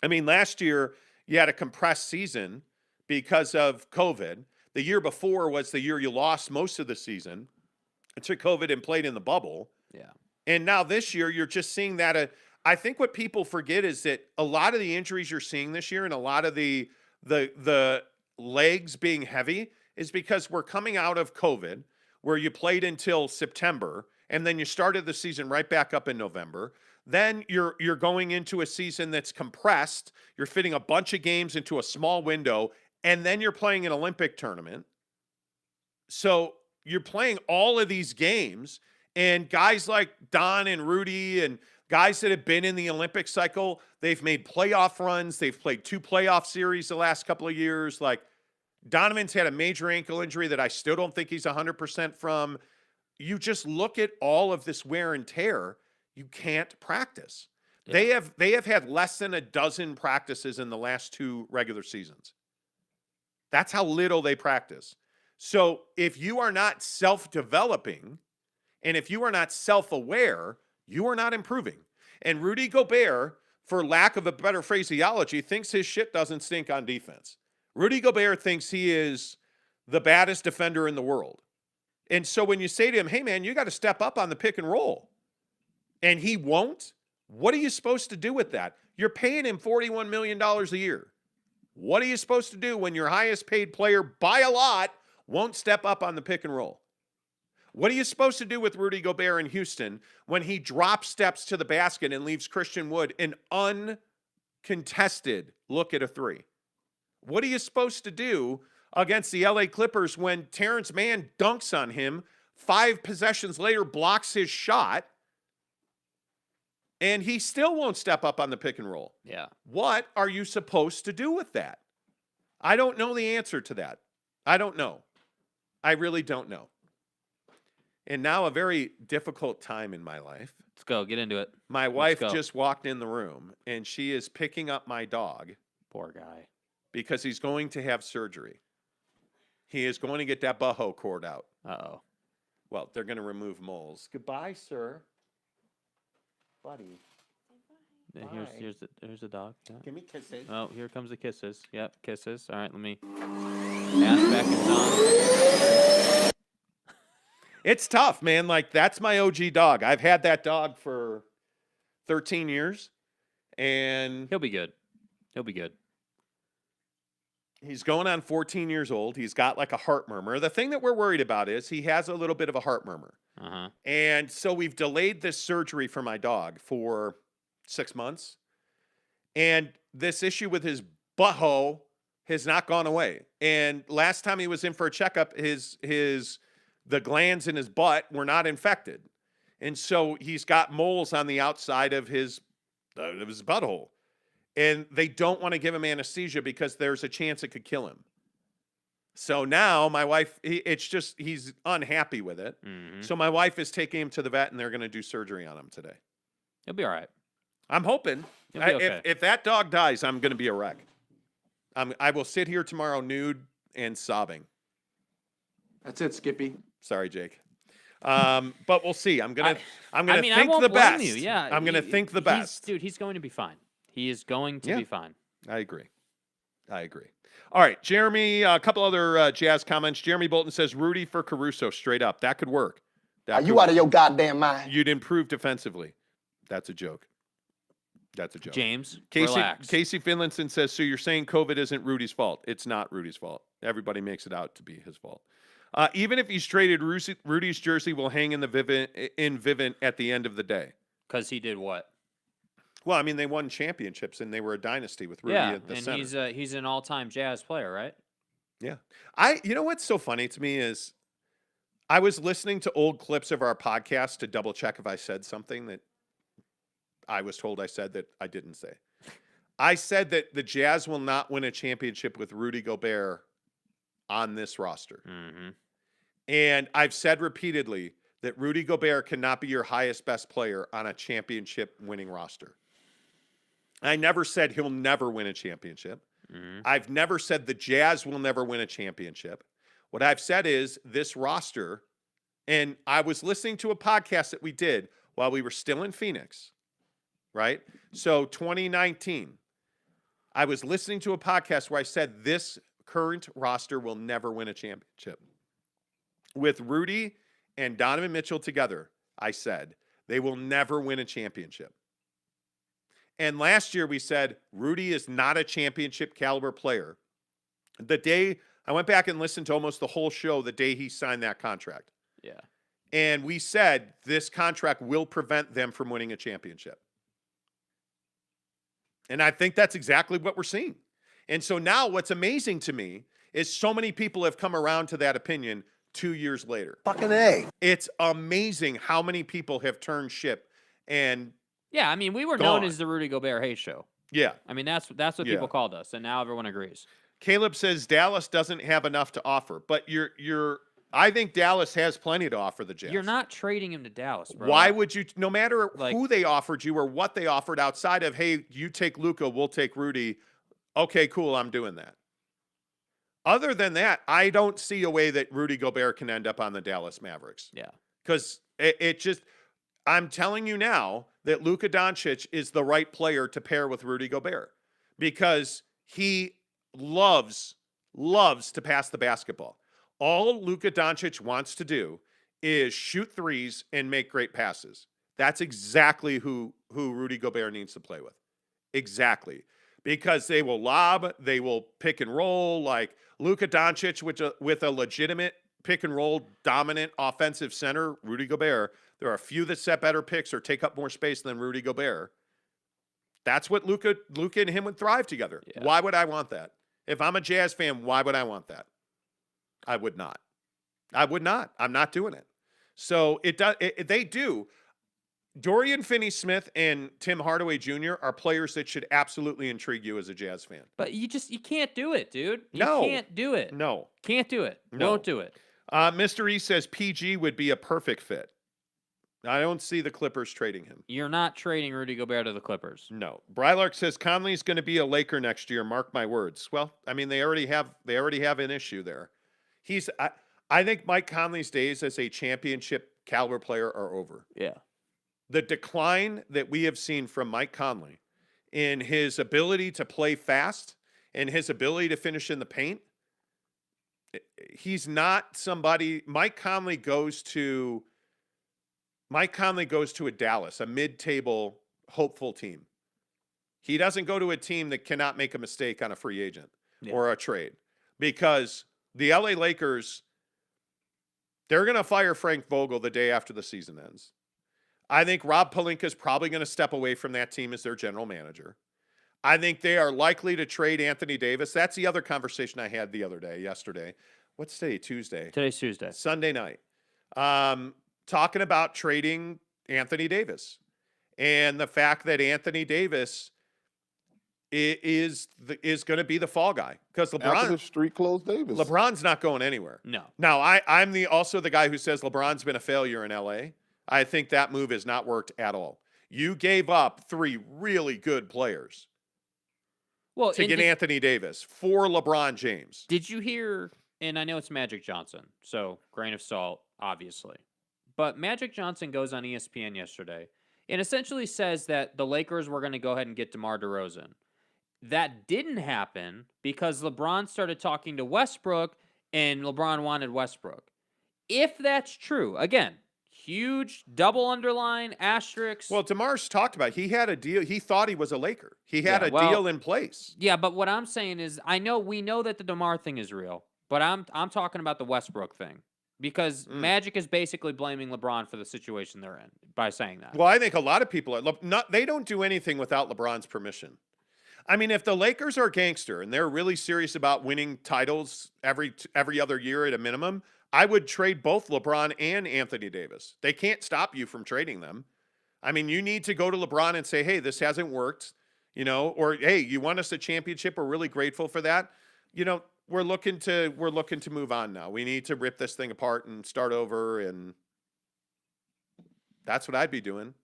I mean, last year you had a compressed season because of COVID. The year before was the year you lost most of the season to COVID and played in the bubble. Yeah. And now this year you're just seeing that. I think what people forget is that a lot of the injuries you're seeing this year and a lot of the legs being heavy is because we're coming out of COVID where you played until September and then you started the season right back up in November. Then you're going into a season that's compressed. You're fitting a bunch of games into a small window, and then you're playing an Olympic tournament. So you're playing all of these games, and guys like Don and Rudy and guys that have been in the Olympic cycle, they've made playoff runs. They've played 2 playoff series the last couple of years. Like, Donovan's had a major ankle injury that I still don't think he's 100% from. You just look at all of this wear and tear. You can't practice. Yeah. They have had less than a dozen practices in the last 2 regular seasons. That's how little they practice. So if you are not self-developing and if you are not self-aware, you are not improving. And Rudy Gobert, for lack of a better phraseology, thinks his shit doesn't stink on defense. Rudy Gobert thinks he is the baddest defender in the world. And so when you say to him, hey man, you got to step up on the pick and roll, and he won't, what are you supposed to do with that? You're paying him $41 million a year. What are you supposed to do when your highest paid player by a lot won't step up on the pick and roll? What are you supposed to do with Rudy Gobert in Houston when he drop steps to the basket and leaves Christian Wood an uncontested look at a 3? What are you supposed to do against the LA Clippers when Terrence Mann dunks on him, 5 possessions later blocks his shot, and he still won't step up on the pick and roll? Yeah. What are you supposed to do with that? I don't know the answer to that. I don't know. I really don't know. And now a very difficult time in my life. Let's go. Get into it. My wife just walked in the room, and she is picking up my dog. Poor guy. Because he's going to have surgery. He is going to get that butthole cord out. Uh-oh. Well, they're going to remove moles. Goodbye, sir. Buddy. Yeah, here's the dog. Yeah. Give me kisses. Oh, here comes the kisses. Yep, kisses. All right, let me pass back and on. It's tough, man. Like, that's my OG dog. I've had that dog for 13 years, and he'll be good. He'll be good. He's going on 14 years old. He's got like a heart murmur. The thing that we're worried about is he has a little bit of a heart murmur. Uh-huh. And so we've delayed this surgery for my dog for 6 months. And this issue with his butthole has not gone away. And last time he was in for a checkup, the glands in his butt were not infected. And so he's got moles on the outside of his butthole. And they don't want to give him anesthesia because there's a chance it could kill him. So now my wife, he's unhappy with it. Mm-hmm. So my wife is taking him to the vet and they're going to do surgery on him today. He'll be all right. I'm hoping. He'll be okay. If that dog dies, I'm going to be a wreck. I will sit here tomorrow nude and sobbing. That's it, Skippy. Sorry, Jake. But we'll see. I'm gonna I think won't the blame best. you. Yeah, I'm gonna think the best. Dude, he's going to be fine. He is going to be fine. I agree. All right, Jeremy. A couple other Jazz comments. Jeremy Bolton says Rudy for Caruso, straight up. That could work. Are you out of your goddamn mind? You'd improve defensively. That's a joke. James, Casey relax. Finlinson says, so you're saying COVID isn't Rudy's fault? It's not Rudy's fault. Everybody makes it out to be his fault. Even if he's traded, Rudy's jersey will hang in Vivint at the end of the day. Because he did what? Well, I mean, they won championships and they were a dynasty with Rudy at the center. And he's an all-time Jazz player, right? Yeah. You know what's so funny to me is I was listening to old clips of our podcast to double check if I said something that I was told I said that I didn't say. I said that the Jazz will not win a championship with Rudy Gobert on this roster. Mm-hmm. And I've said repeatedly that Rudy Gobert cannot be your highest best player on a championship winning roster. I never said he'll never win a championship. Mm-hmm. I've never said the Jazz will never win a championship. What I've said is this roster, and I was listening to a podcast that we did while we were still in Phoenix, right? So 2019, I was listening to a podcast where I said this current roster will never win a championship. With Rudy and Donovan Mitchell together, I said they will never win a championship. And last year we said Rudy is not a championship caliber player. The day I went back and listened to almost the whole show the day he signed that contract. Yeah. And we said this contract will prevent them from winning a championship. And I think that's exactly what we're seeing. And so now what's amazing to me is so many people have come around to that opinion 2 years later. Fucking A. It's amazing how many people have turned ship and Yeah, I mean, we were known as the Rudy Gobert hate show. yeah. I mean, that's what people called us, and now everyone agrees. Caleb says Dallas doesn't have enough to offer, but I think Dallas has plenty to offer the Jazz. You're not trading him to Dallas, bro. Why would you, no matter Like- who they offered you or what they offered outside of, hey, you take Luka, we'll take Rudy. Okay, cool, I'm doing that. Other than that, I don't see a way that Rudy Gobert can end up on the Dallas Mavericks. Yeah. Because it just, I'm telling you now that Luka Doncic is the right player to pair with Rudy Gobert because he loves to pass the basketball. All Luka Doncic wants to do is shoot threes and make great passes. That's exactly who Rudy Gobert needs to play with. Exactly. Because they will lob, they will pick and roll, like Luka Doncic with a legitimate pick and roll dominant offensive center, Rudy Gobert. There are a few that set better picks or take up more space than Rudy Gobert. That's what Luka and him would thrive together. Yeah. Why would I want that? If I'm a Jazz fan, why would I want that? I would not. I would not. I'm not doing it. So they do. Dorian Finney-Smith and Tim Hardaway Jr. are players that should absolutely intrigue you as a Jazz fan. But you can't do it, dude. You No. can't do it. No. Can't do it. No. Won't do it. Mr. E says PG would be a perfect fit. I don't see the Clippers trading him. You're not trading Rudy Gobert to the Clippers. No. Brylark says Conley's going to be a Laker next year. Mark my words. Well, I mean, they already have an issue there. I think Mike Conley's days as a championship caliber player are over. Yeah. The decline that we have seen from Mike Conley in his ability to play fast and his ability to finish in the paint, he's not somebody. Mike Conley goes to a Dallas, a mid-table hopeful team. He doesn't go to a team that cannot make a mistake on a free agent. or a trade, because the LA Lakers, they're going to fire Frank Vogel the day after the season ends. I think Rob Pelinka is probably going to step away from that team as their general manager. I think they are likely to trade Anthony Davis. That's the other conversation I had yesterday. What's today? Tuesday. Today's Tuesday. Sunday night. Talking about trading Anthony Davis and the fact that Anthony Davis is going to be the fall guy, because After the street closed Davis. LeBron's not going anywhere. No. Now, I'm also the guy who says LeBron's been a failure in LA. I think that move has not worked at all. You gave up 3 really good players to get Anthony Davis for LeBron James. Did you hear, and I know it's Magic Johnson, so grain of salt, obviously, but Magic Johnson goes on ESPN yesterday and essentially says that the Lakers were going to go ahead and get DeMar DeRozan. That didn't happen because LeBron started talking to Westbrook, and LeBron wanted Westbrook. If that's true, again, huge double underline, asterisk. Well, DeMar's talked about it. He had a deal. He thought he was a Laker. He had a deal in place. Yeah, but what I'm saying is, we know that the DeMar thing is real, but I'm talking about the Westbrook thing, because Magic is basically blaming LeBron for the situation they're in by saying that. Well, I think a lot of people they don't do anything without LeBron's permission. I mean, if the Lakers are gangster and they're really serious about winning titles every other year at a minimum, I would trade both LeBron and Anthony Davis. They can't stop you from trading them. I mean, you need to go to LeBron and say, hey, this hasn't worked, or hey, you won us a championship. We're really grateful for that. We're looking to move on now. We need to rip this thing apart and start over, and that's what I'd be doing.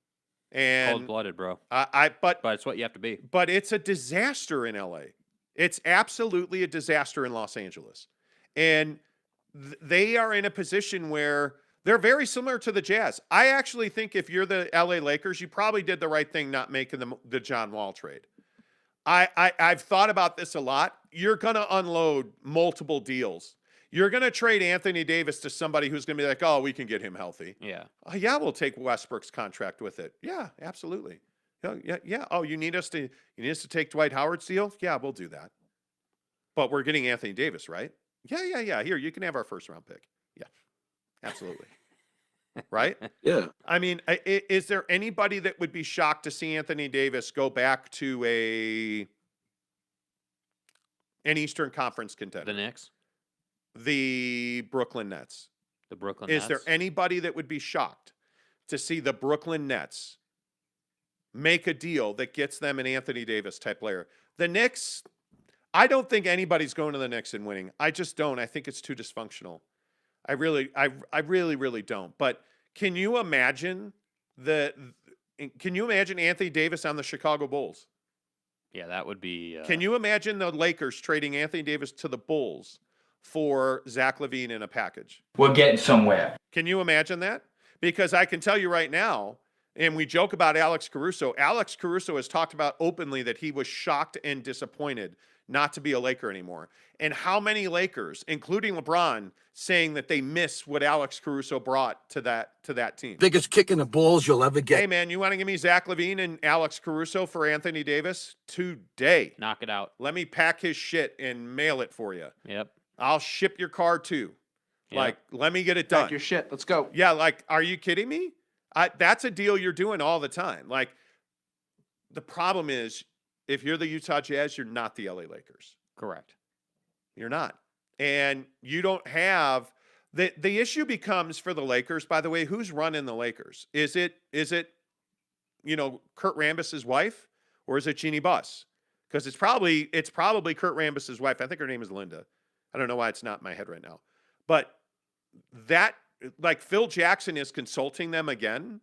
And cold-blooded, bro. But it's what you have to be. But it's a disaster in LA. It's absolutely a disaster in Los Angeles. And they are in a position where they're very similar to the Jazz. I actually think if you're the LA Lakers, you probably did the right thing not making the John Wall trade. I've thought about this a lot. You're going to unload multiple deals. You're going to trade Anthony Davis to somebody who's going to be like, oh, we can get him healthy. Yeah. Yeah, we'll take Westbrook's contract with it. Yeah, absolutely. Yeah. Oh, you need us to take Dwight Howard's deal? Yeah, we'll do that. But we're getting Anthony Davis, right? Yeah. Here, you can have our first round pick. Yeah, absolutely. Right? Yeah. I mean, is there anybody that would be shocked to see Anthony Davis go back to an Eastern Conference contender? The Knicks? The Brooklyn Nets. The Brooklyn Nets. Is there anybody that would be shocked to see the Brooklyn Nets make a deal that gets them an Anthony Davis type player? The Knicks, I don't think anybody's going to the Knicks and winning. I just don't. I think it's too dysfunctional. I really don't. But can you imagine Anthony Davis on the Chicago Bulls? Yeah, that would be. Can you imagine the Lakers trading Anthony Davis to the Bulls for Zach LaVine in a package? We're getting somewhere. Can you imagine that? Because I can tell you right now, and we joke about Alex Caruso. Alex Caruso has talked about openly that he was shocked and disappointed not to be a Laker anymore. And how many Lakers, including LeBron, saying that they miss what Alex Caruso brought to that team? Biggest kick in the balls you'll ever get. Hey, man, you want to give me Zach LaVine and Alex Caruso for Anthony Davis? Today. Knock it out. Let me pack his shit and mail it for you. Yep. I'll ship your car too. Like, let me get it done. Pack your shit. Let's go. Yeah, like, are you kidding me? That's a deal you're doing all the time. Like, the problem is, if you're the Utah Jazz, you're not the LA Lakers. Correct. You're not. And you don't have the issue becomes for the Lakers, by the way, who's running the Lakers? Is it Kurt Rambis's wife, or is it Jeannie Buss? Because it's probably Kurt Rambis's wife. I think her name is Linda. I don't know why it's not in my head right now. But that, like, Phil Jackson is consulting them again.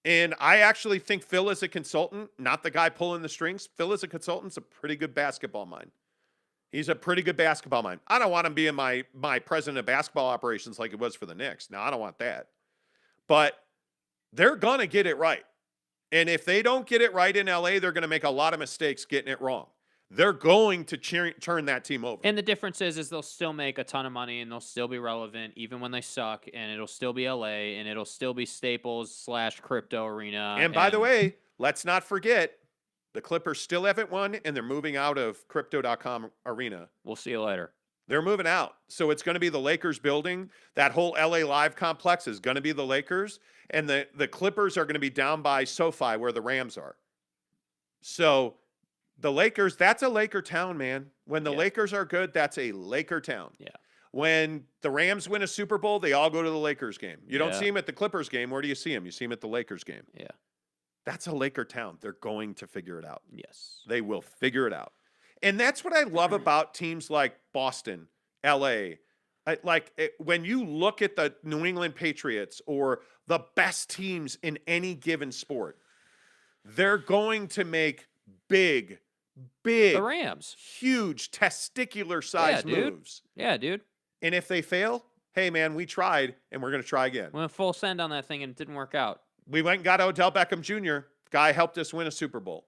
And I actually think Phil as a consultant, not the guy pulling the strings, Phil as a consultant's a pretty good basketball mind. He's a pretty good basketball mind. I don't want him being my president of basketball operations like it was for the Knicks. No, I don't want that. But they're going to get it right. And if they don't get it right in LA, they're going to make a lot of mistakes getting it wrong. They're going to turn that team over. And the difference is they'll still make a ton of money, and they'll still be relevant even when they suck, and it'll still be LA, and it'll still be Staples / crypto arena. And by the way, let's not forget, The Clippers still haven't won, and they're moving out of Crypto.com arena. We'll see you later. They're moving out. So it's going to be the Lakers building. That whole LA Live complex is going to be the Lakers. And the Clippers are going to be down by SoFi where the Rams are. So the Lakers, that's a Laker town, man. When the Lakers are good, that's a Laker town. Yeah. When the Rams win a Super Bowl, they all go to the Lakers game. You don't see them at the Clippers game. Where do you see them? You see them at the Lakers game. Yeah. That's a Laker town. They're going to figure it out. Yes. They will figure it out. And that's what I love about teams like Boston, LA. When you look at the New England Patriots or the best teams in any given sport, they're going to make big, The Rams. huge, testicular size moves. Yeah, dude. And if they fail, hey, man, we tried, and we're going to try again. We went full send on that thing, and it didn't work out. We went and got Odell Beckham Jr. Guy helped us win a Super Bowl.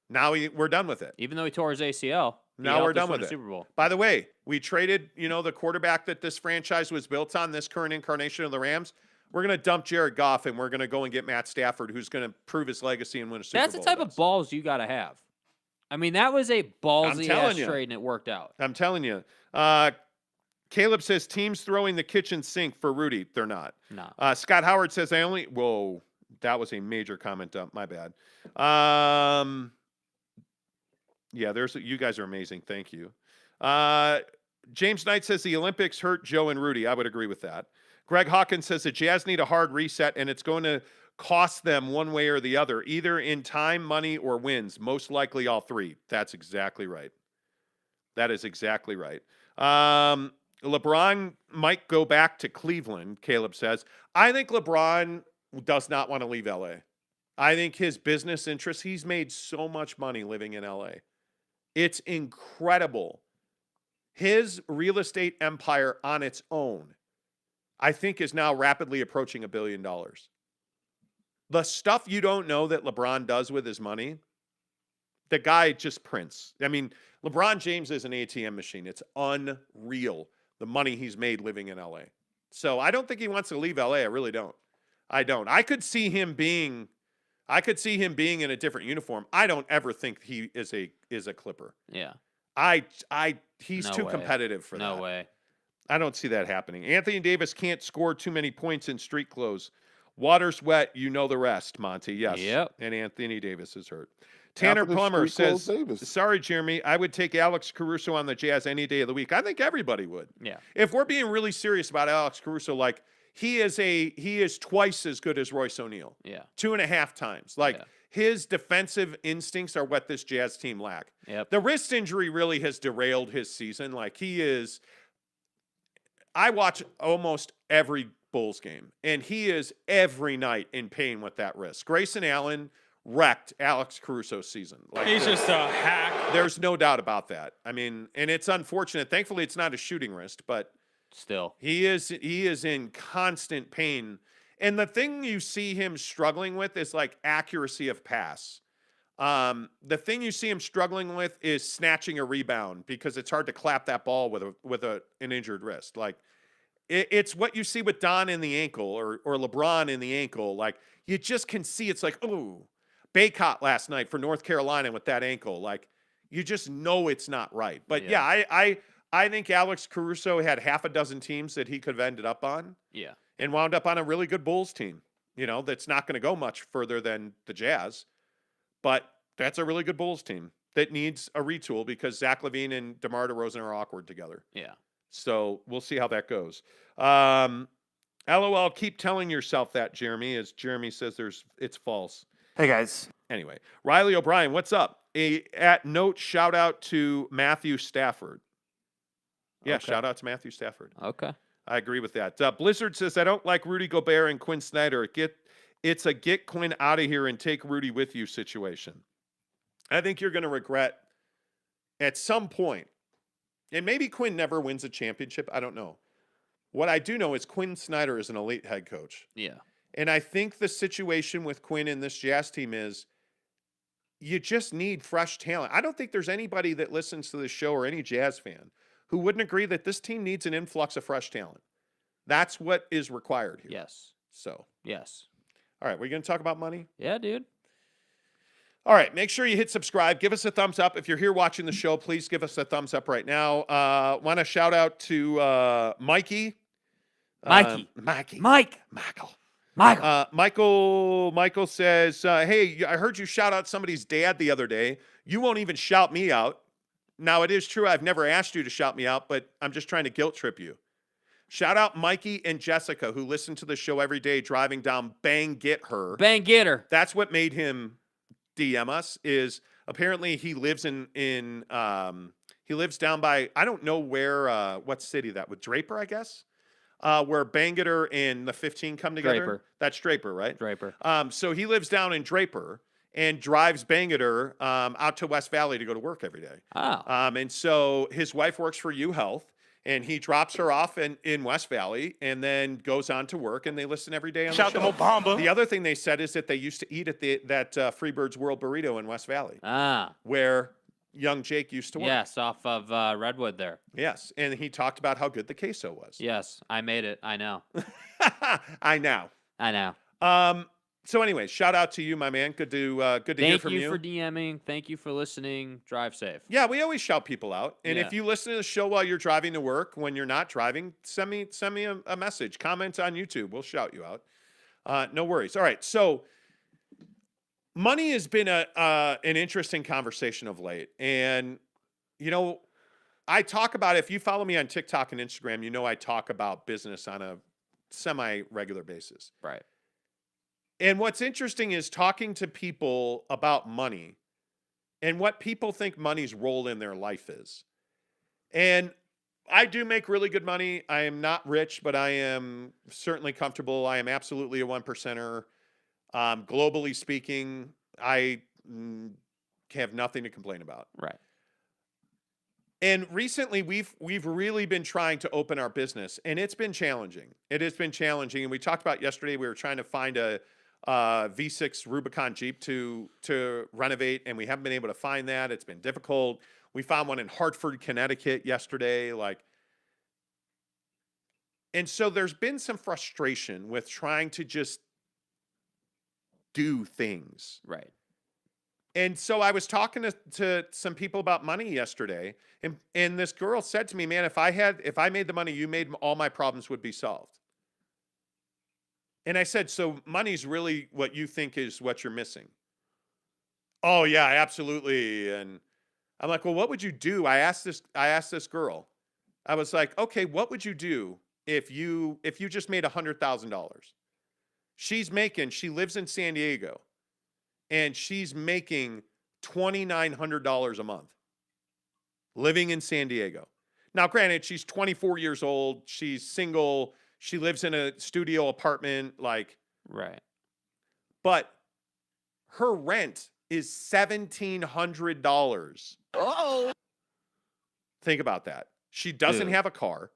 Now we're done with it. Even though he tore his ACL. Now we're done with it. Super Bowl. By the way, we traded, the quarterback that this franchise was built on, this current incarnation of the Rams. We're going to dump Jared Goff, and we're going to go and get Matt Stafford, who's going to prove his legacy and win a Super Bowl. That's the type of balls you got to have. I mean, that was a ballsy-ass trade, and it worked out. I'm telling you. Caleb says, teams throwing the kitchen sink for Rudy. They're not. No. Scott Howard says, whoa, that was a major comment dump. My bad. Yeah, you guys are amazing. Thank you. James Knight says the Olympics hurt Joe and Rudy. I would agree with that. Greg Hawkins says the Jazz need a hard reset, and it's going to cost them one way or the other, either in time, money, or wins. Most likely all three. That's exactly right. That is exactly right. LeBron might go back to Cleveland, Caleb says. I think LeBron does not want to leave LA. I think his business interests, he's made so much money living in LA. It's incredible. His real estate empire on its own, I think, is now rapidly approaching $1 billion. The stuff you don't know that LeBron does with his money, the guy just prints. I mean, LeBron James is an ATM machine. It's unreal, the money he's made living in LA. So I don't think he wants to leave LA. I really don't. I could see him being in a different uniform. I don't ever think he is a Clipper. Yeah. He's No too way. competitive for that. No way. I don't see that happening. Anthony Davis can't score too many points in street clothes. Water's wet, you know the rest, Monty. Yes. Yep. And Anthony Davis is hurt. Tanner After the Plummer street clothes, says, Davis. sorry, Jeremy, I would take Alex Caruso on the Jazz any day of the week. I think everybody would. Yeah. If we're being really serious about Alex Caruso, like he is twice as good as Royce O'Neal. Yeah. 2.5 times. Like his defensive instincts are what this Jazz team lack. Yep. The wrist injury really has derailed his season. Like I watch almost every Bulls game, and he is every night in pain with that wrist. Grayson Allen wrecked Alex Caruso's season. Like, he's just a hack. There's no doubt about that. I mean, and it's unfortunate. Thankfully, it's not a shooting wrist, but still, he is in constant pain. And the thing you see him struggling with is like accuracy of pass. The thing you see him struggling with is snatching a rebound because it's hard to clap that ball with an injured wrist. Like it's what you see with Don in the ankle or LeBron in the ankle. Like you just can see it's like, oh, Baycott last night for North Carolina with that ankle. Like you just know it's not right. But I think Alex Caruso had half a dozen teams that he could have ended up on. Yeah. And wound up on a really good Bulls team, that's not going to go much further than the Jazz. But that's a really good Bulls team that needs a retool because Zach LaVine and DeMar DeRozan are awkward together. Yeah. So we'll see how that goes. LOL, keep telling yourself that, Jeremy, as Jeremy says it's false. Hey, guys. Anyway, Riley O'Brien, what's up? At note, shout out to Matthew Stafford. Yeah, Okay. shout out to Matthew Stafford. Okay. I agree with that. Blizzard says, I don't like Rudy Gobert and Quinn Snyder. It's a get Quinn out of here and take Rudy with you situation. I think you're going to regret at some point, and maybe Quinn never wins a championship. I don't know. What I do know is Quinn Snyder is an elite head coach. Yeah. And I think the situation with Quinn and this Jazz team is you just need fresh talent. I don't think there's anybody that listens to this show or any Jazz fan who wouldn't agree that this team needs an influx of fresh talent. That's what is required here. Yes. So, Yes. all right, we're going to talk about money. Yeah, dude. All right, make sure you hit subscribe. Give us a thumbs up. If you're here watching the show, please give us a thumbs up right now. Want to shout out to Mikey. Mikey. Mikey. Mike. Michael says, hey, I heard you shout out somebody's dad the other day. You won't even shout me out. Now, it is true I've never asked you to shout me out, but I'm just trying to guilt trip you. Shout out Mikey and Jessica, who listen to the show every day driving down Bang Get Her. Bang Get Her. That's what made him DM us, is apparently he lives he lives down by, I don't know where, what city that would, Draper, I guess, where Bang Get Her and the 15 come together. Draper. That's Draper, right? Draper. So he lives down in Draper and drives Bang Get Her out to West Valley to go to work every day. Oh. And so his wife works for U Health, and he drops her off in West Valley and then goes on to work, and they listen every day on the show. Obama. The other thing they said is that they used to eat at that Freebird's World Burrito in West Valley, where young Jake used to work. Yes, off of Redwood there. Yes, and he talked about how good the queso was. Yes, I made it. I know. I know. So anyway, shout out to you, my man. Good to hear from you. Thank you for DMing. Thank you for listening. Drive safe. Yeah, we always shout people out. And Yeah. if you listen to the show while you're driving to work, when you're not driving, send me a message. Comment on YouTube. We'll shout you out. No worries. All right. So money has been an interesting conversation of late. And, you know, I talk about, if you follow me on TikTok and Instagram, you know I talk about business on a semi-regular basis. Right. And what's interesting is talking to people about money and what people think money's role in their life is. And I do make really good money. I am not rich, but I am certainly comfortable. I am absolutely a 1%er. Globally speaking, I have nothing to complain about. Right. And recently, we've really been trying to open our business, and it's been challenging. It has been challenging. And we talked about yesterday, we were trying to find a V6 Rubicon Jeep to renovate, and we haven't been able to find that. It's been difficult. We found one in Hartford, Connecticut yesterday. And so there's been some frustration with trying to just do things. Right. And so I was talking to some people about money yesterday, and this girl said to me, man, if I made the money you made, all my problems would be solved. And I said, so money's really what you think is what you're missing? Oh yeah, absolutely. And I'm like, well, what would you do? I asked this girl. I was like, okay, what would you do if you just made $100,000? She lives in San Diego, and she's making $2,900 a month living in San Diego. Now, granted, she's 24 years old. She's single. She lives in a studio apartment, Right. but her rent is $1,700. Uh-oh. Think about that. She doesn't have a car,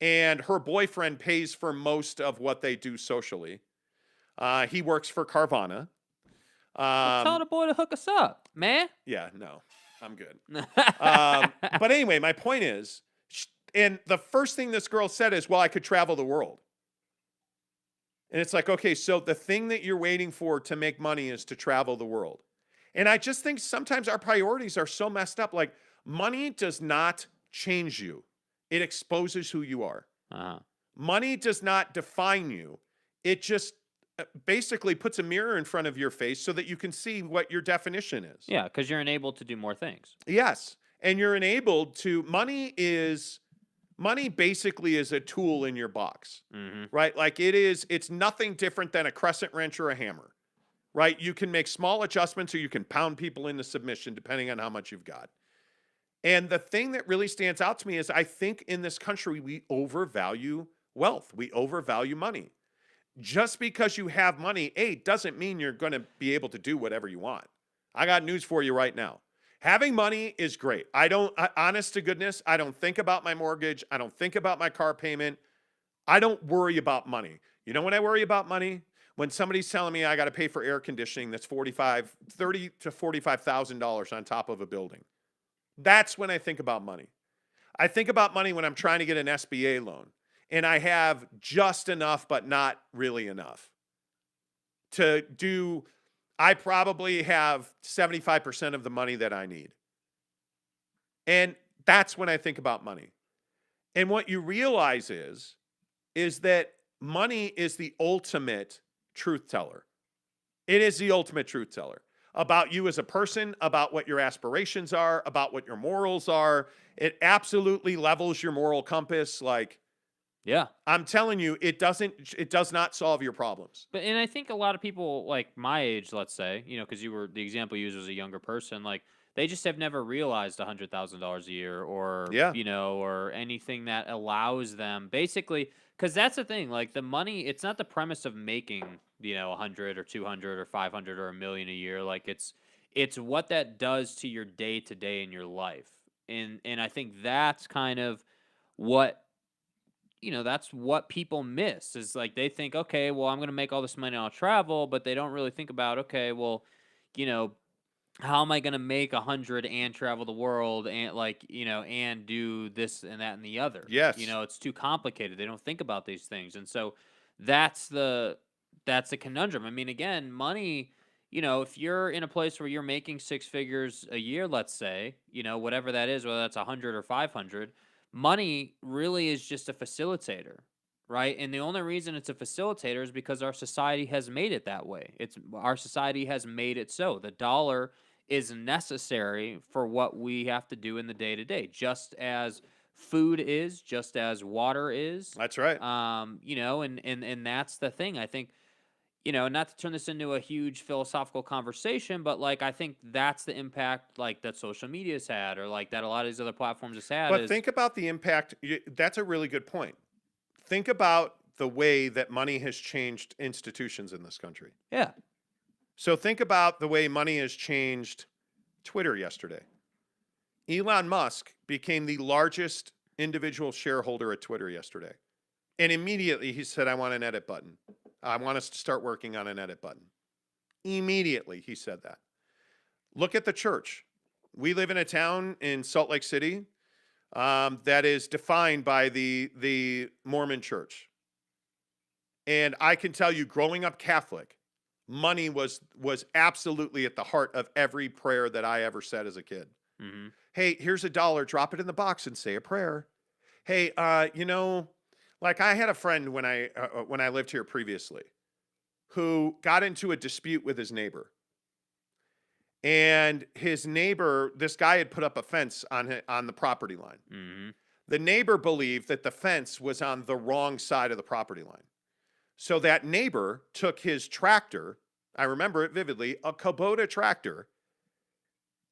and her boyfriend pays for most of what they do socially. He works for Carvana. Tell the boy to hook us up, man. Yeah, no, I'm good. But anyway, my point is, and the first thing this girl said is, well, I could travel the world. And it's like, okay, so the thing that you're waiting for to make money is to travel the world. And I just think sometimes our priorities are so messed up. Like, money does not change you. It exposes who you are. Money does not define you. It just basically puts a mirror in front of your face so that you can see what your definition is. Yeah, because you're enabled to do more things. Yes. And you're enabled to, money basically is a tool in your box, right? Like it's nothing different than a crescent wrench or a hammer, right? You can make small adjustments or you can pound people into submission depending on how much you've got. And the thing that really stands out to me is I think in this country, we overvalue wealth. We overvalue money. Just because you have money, doesn't mean you're going to be able to do whatever you want. I got news for you right now. Having money is great. Honest to goodness, I don't think about my mortgage. I don't think about my car payment. I don't worry about money. You know when I worry about money? When somebody's telling me I got to pay for air conditioning that's $30,000 to $45,000 on top of a building. That's when I think about money. I think about money when I'm trying to get an SBA loan and I have just enough, but not really enough to do. I probably have 75% of the money that I need. And that's when I think about money. And what you realize is that money is the ultimate truth teller. It is the ultimate truth teller about you as a person, about what your aspirations are, about what your morals are. It absolutely levels your moral compass. Like, Yeah. I'm telling you, it does not solve your problems. But and I think a lot of people like my age, let's say, because you were the example you used was a younger person, like they just have never realized $100,000 a year, or Yeah. or anything that allows them basically. Because that's the thing, like the money, it's not the premise of making 100 or 200 or 500 or a million a year. Like it's what that does to your day to day in your life, and I think that's kind of what that's what people miss is like they think, okay, well, I'm going to make all this money and I'll travel, but they don't really think about, okay, well, you know, how am I going to make 100 and travel the world and and do this and that and the other? Yes. It's too complicated. They don't think about these things. And so that's the conundrum. I mean, again, money, if you're in a place where you're making six figures a year, let's say, whatever that is, whether that's 100 or 500, money really is just a facilitator, right? And the only reason it's a facilitator is because our society has made it that way. Our society has made it so. The dollar is necessary for what we have to do in the day to day, just as food is, just as water is. That's right. And that's the thing. I think, not to turn this into a huge philosophical conversation, but like I think that's the impact like that social media's had, or like that a lot of these other platforms has had. But think about the impact. That's a really good point. Think about the way that money has changed institutions in this country. Yeah. So think about the way money has changed Twitter yesterday. Elon Musk became the largest individual shareholder at Twitter yesterday. And immediately he said, I want an edit button. I want us to start working on an edit button. Immediately he said that. Look at the church. We live in a town in Salt Lake City that is defined by the Mormon church. And I can tell you, growing up Catholic, money was absolutely at the heart of every prayer that I ever said as a kid. Mm-hmm. Hey, here's $1. Drop it in the box and say a prayer. Hey, like I had a friend when I lived here previously who got into a dispute with his neighbor. And his neighbor, this guy had put up a fence on the property line. Mm-hmm. The neighbor believed that the fence was on the wrong side of the property line. So that neighbor took his tractor, I remember it vividly, a Kubota tractor,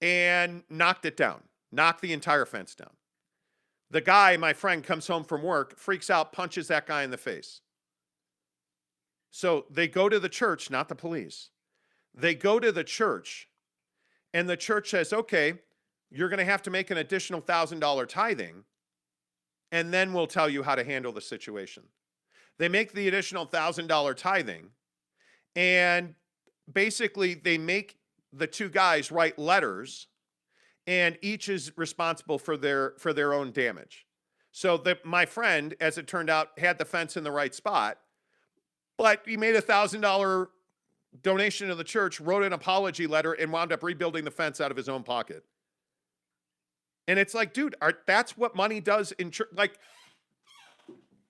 and knocked it down, knocked the entire fence down. The guy, my friend, comes home from work, freaks out, punches that guy in the face. So they go to the church, not the police. They go to the church, and the church says, okay, you're going to have to make an additional $1,000 tithing, and then we'll tell you how to handle the situation. They make the additional $1,000 tithing, and basically they make the two guys write letters, and each is responsible for their own damage. So my friend, as it turned out, had the fence in the right spot, but he made a $1,000 donation to the church, wrote an apology letter, and wound up rebuilding the fence out of his own pocket. And it's like, dude, that's what money does in church. Like,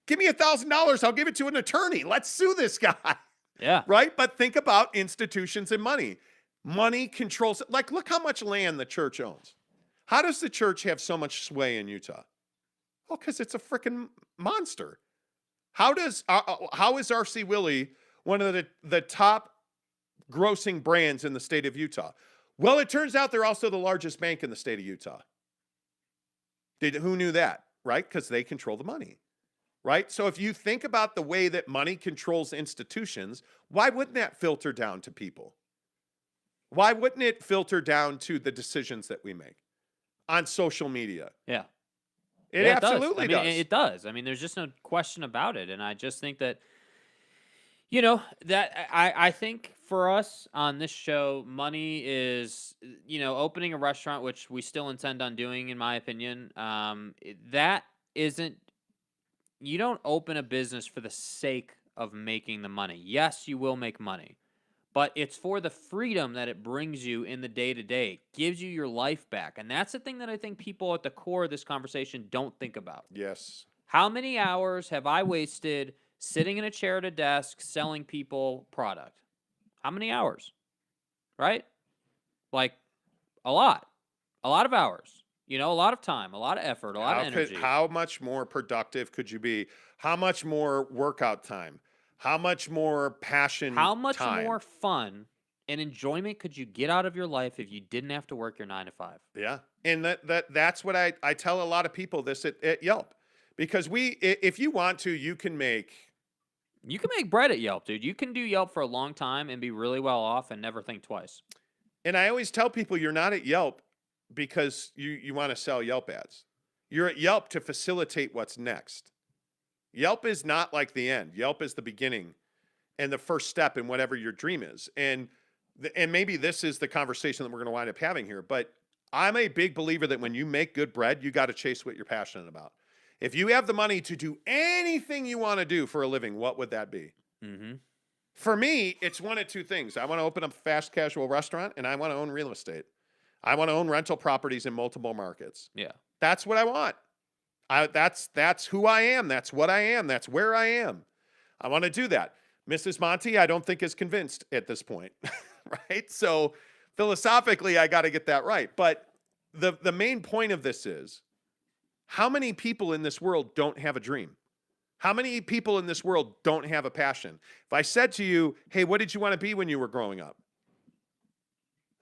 give me $1,000. I'll give it to an attorney. Let's sue this guy. Yeah. Right? But think about institutions and money. Money controls, like, look how much land the church owns. How does the church have so much sway in Utah? Well, because it's a freaking monster. How is RC Willey one of the top grossing brands in the state of Utah? Well, it turns out they're also the largest bank in the state of Utah. Who knew that? Right? Because they control the money. Right? So if you think about the way that money controls institutions, why wouldn't that filter down to people? Why wouldn't it filter down to the decisions that we make on social media? Yeah. It absolutely does. It does. I mean, there's just no question about it. And I just think that, that I think for us on this show, money is, opening a restaurant, which we still intend on doing, in my opinion. That isn't, you don't open a business for the sake of making the money. Yes, you will make money, but it's for the freedom that it brings you in the day-to-day. It gives you your life back. And that's the thing that I think people at the core of this conversation don't think about. Yes. How many hours have I wasted sitting in a chair at a desk selling people product? How many hours? Right? Like a lot of hours, a lot of time, a lot of effort, a lot of energy. How much more productive could you be? How much more workout time? How much more passion How much time? more fun and enjoyment could you get out of your life if you didn't have to work your 9 to 5? Yeah. And that's what I tell a lot of people this at Yelp. Because if you want to, you can make bread at Yelp, dude. You can do Yelp for a long time and be really well off and never think twice. And I always tell people you're not at Yelp because you want to sell Yelp ads. You're at Yelp to facilitate what's next. Yelp is not like the end. Yelp is the beginning and the first step in whatever your dream is. And maybe this is the conversation that we're going to wind up having here. But I'm a big believer that when you make good bread, you got to chase what you're passionate about. If you have the money to do anything you want to do for a living, what would that be? Mm-hmm. For me, it's one of two things. I want to open up a fast casual restaurant, and I want to own real estate. I want to own rental properties in multiple markets. Yeah. That's what I want. That's who I am. That's what I am. That's where I am. I want to do that. Mrs. Monty, I don't think is convinced at this point, right? So philosophically, I got to get that right. But the main point of this is, how many people in this world don't have a dream? How many people in this world don't have a passion? If I said to you, hey, what did you want to be when you were growing up?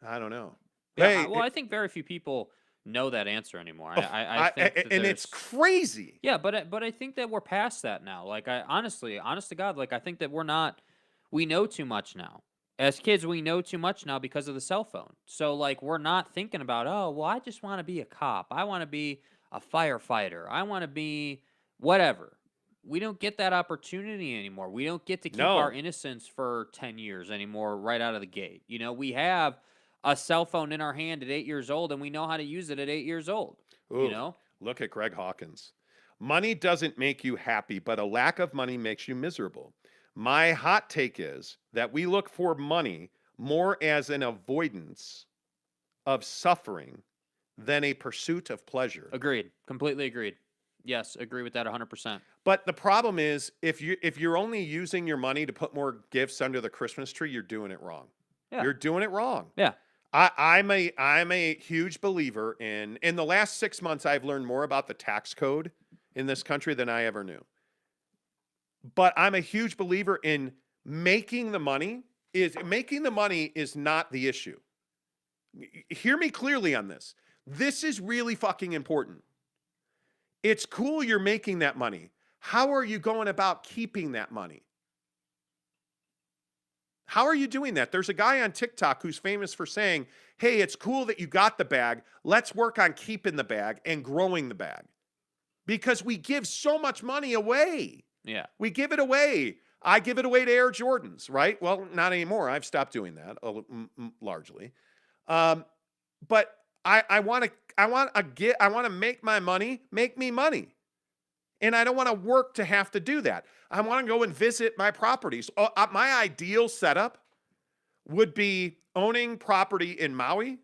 I don't know. Yeah, Hey, I think very few people know that answer anymore. I think that and it's crazy. Yeah, but I think that we're past that now. Like, honest to God, like, I think that we know too much now. As kids, we know too much now because of the cell phone. So, like, we're not thinking about, oh, well, I just want to be a cop. I want to be a firefighter. I want to be whatever. We don't get that opportunity anymore. We don't get to keep our innocence for 10 years anymore right out of the gate. We have a cell phone in our hand at 8 years old, and we know how to use it at 8 years old. Ooh, look at Greg Hawkins. Money doesn't make you happy, but a lack of money makes you miserable. My hot take is that we look for money more as an avoidance of suffering than a pursuit of pleasure. Agreed. Completely agreed. Yes, agree with that 100%. But the problem is, if you're only using your money to put more gifts under the Christmas tree, you're doing it wrong. Yeah. You're doing it wrong. Yeah. I'm a huge believer in the last 6 months, I've learned more about the tax code in this country than I ever knew. But I'm a huge believer in making the money is not the issue. Hear me clearly on this. This is really fucking important. It's cool you're making that money. How are you going about keeping that money? How are you doing that? There's a guy on TikTok who's famous for saying, hey, it's cool that you got the bag. Let's work on keeping the bag and growing the bag. Because we give so much money away. Yeah. We give it away. I give it away to Air Jordans, right? Well, not anymore. I've stopped doing that largely. But I want to make my money make me money. And I don't want to work to have to do that. I want to go and visit my properties. My ideal setup would be owning property in Maui,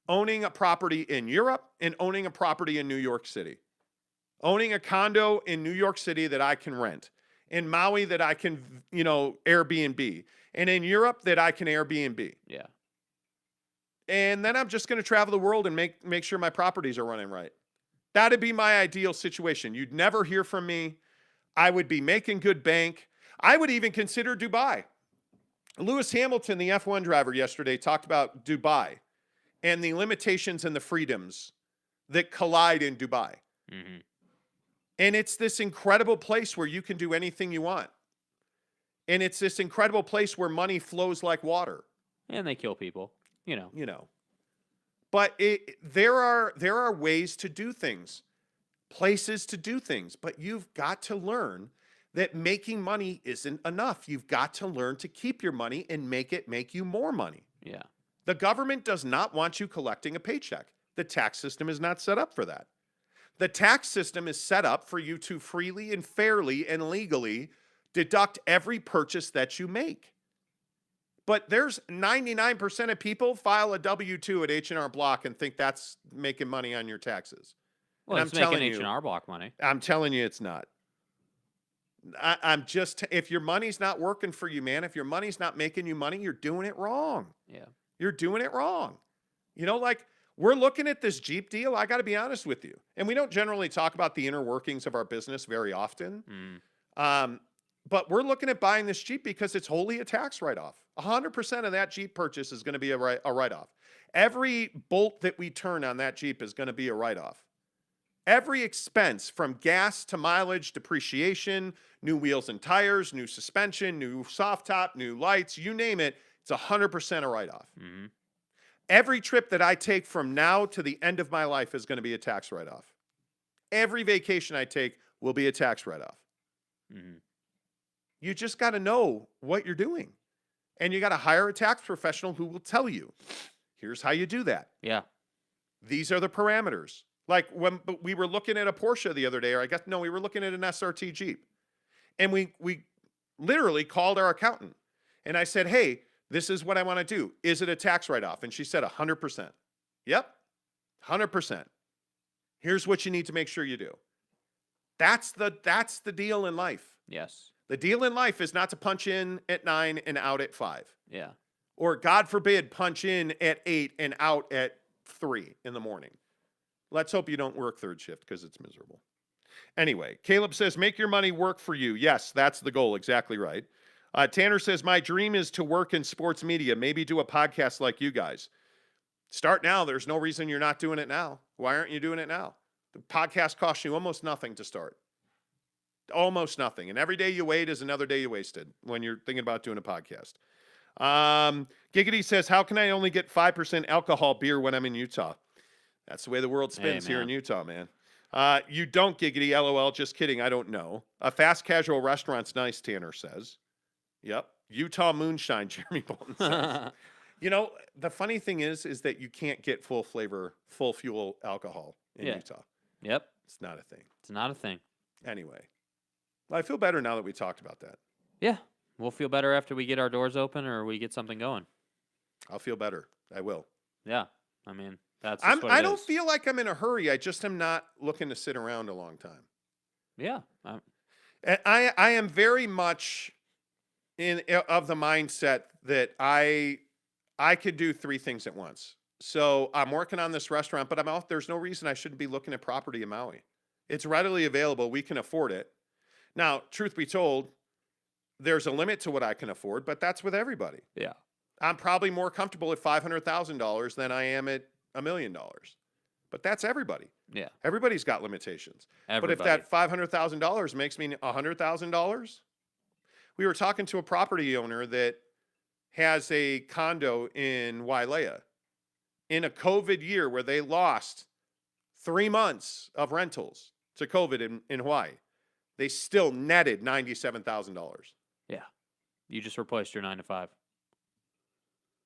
owning a property in Europe, and owning a property in New York City. Owning a condo in New York City that I can rent. In Maui that I can, Airbnb. And in Europe that I can Airbnb. Yeah. And then I'm just going to travel the world and make sure my properties are running right. That'd be my ideal situation. You'd never hear from me. I would be making good bank. I would even consider Dubai. Lewis Hamilton, the F1 driver yesterday, talked about Dubai and the limitations and the freedoms that collide in Dubai. Mm-hmm. And it's this incredible place where you can do anything you want. And it's this incredible place where money flows like water. And they kill people, But there are ways to do things, places to do things. But you've got to learn that making money isn't enough. You've got to learn to keep your money and make it make you more money. Yeah. The government does not want you collecting a paycheck. The tax system is not set up for that. The tax system is set up for you to freely and fairly and legally deduct every purchase that you make. But there's 99% of people file a W-2 at H&R Block and think that's making money on your taxes. Well, and it's making H&R Block money. I'm telling you it's not. I'm just, if your money's not working for you, man, if your money's not making you money, you're doing it wrong. Yeah. You're doing it wrong. You know, like we're looking at this Jeep deal. I got to be honest with you. And we don't generally talk about the inner workings of our business very often. But we're looking at buying this Jeep because it's wholly a tax write-off. 100% of that Jeep purchase is going to be a write-off. Every bolt that we turn on that Jeep is going to be a write-off. Every expense from gas to mileage, depreciation, new wheels and tires, new suspension, new soft top, new lights, you name it, it's 100% a write-off. Every trip that I take from now to the end of my life is going to be a tax write-off. Every vacation I take will be a tax write-off. You just got to know what you're doing. And you got to hire a tax professional who will tell you, here's how you do that. Yeah. These are the parameters. Like when we were looking at a Porsche the other day, or we were looking at an SRT Jeep. And we literally called our accountant. And I said, hey, this is what I want to do. Is it a tax write-off? And she said 100%. Yep, 100%. Here's what you need to make sure you do. That's the deal in life. Yes. The deal in life is not to punch in at 9 and out at 5. Yeah. Or, God forbid, punch in at 8 and out at 3 in the morning. Let's hope you don't work third shift because it's miserable. Anyway, Caleb says, make your money work for you. Yes, that's the goal. Exactly right. Tanner says, my dream is to work in sports media, maybe do a podcast like you guys. Start now. There's no reason you're not doing it now. Why aren't you doing it now? The podcast costs you almost nothing to start. Almost nothing. And every day you wait is another day you wasted when you're thinking about doing a podcast. Giggity says, how can I only get 5% alcohol beer when I'm in Utah? That's the way the world spins here in Utah, man. You don't, Giggity, LOL, just kidding, I don't know. A fast casual restaurant's nice, Tanner says. Yep. Utah moonshine, Jeremy Bolton says. You know, the funny thing is that you can't get full flavor, full fuel alcohol in Utah. Yep. It's not a thing. It's not a thing. Anyway. Well, I feel better now that we talked about that. Yeah. We'll feel better after we get our doors open or we get something going. I'll feel better. I will. Yeah. I mean, that's just what it I don't is. feel like I'm in a hurry. I just am not looking to sit around a long time. Yeah. And I am very much of the mindset that I could do 3 things at once. So I'm working on this restaurant, but I'm out. There's no reason I shouldn't be looking at property in Maui. It's readily available. We can afford it. Now, truth be told, there's a limit to what I can afford, but that's with everybody. Yeah. I'm probably more comfortable at $500,000 than I am at $1 million. But that's everybody. Yeah. Everybody's got limitations. Everybody. But if that $500,000 makes me $100,000, we were talking to a property owner that has a condo in Wailea in a COVID year where they lost 3 months of rentals to COVID in Hawaii. They still netted $97,000. Yeah. You just replaced your 9 to 5.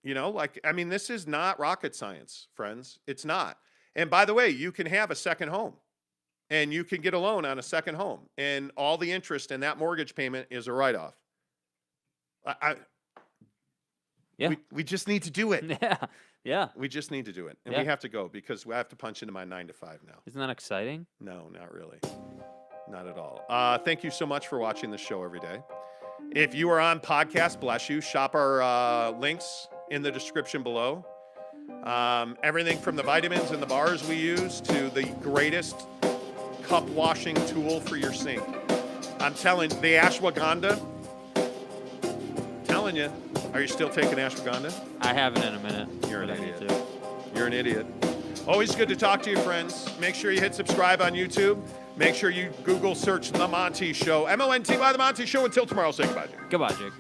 You know, like, I mean, this is not rocket science, friends. It's not. And by the way, you can have a second home and you can get a loan on a second home and all the interest in that mortgage payment is a write-off. Yeah. We just need to do it. Yeah. Yeah. We just need to do it. And Yeah. we have to go because we have to punch into my 9 to 5 now. Isn't that exciting? No, not really. Not at all. Thank you so much for watching the show every day. If you are on podcast, bless you. Shop our links in the description below. Everything from the vitamins and the bars we use to the greatest cup washing tool for your sink. I'm telling the ashwagandha. Telling you. Are you still taking ashwagandha? I haven't in a minute. You're an but I need idiot. to. You're an idiot. Always good to talk to you, friends. Make sure you hit subscribe on YouTube. Make sure you Google search The Monty Show. MONTY by The Monty Show. Until tomorrow, say goodbye, Jake. Goodbye, Jake.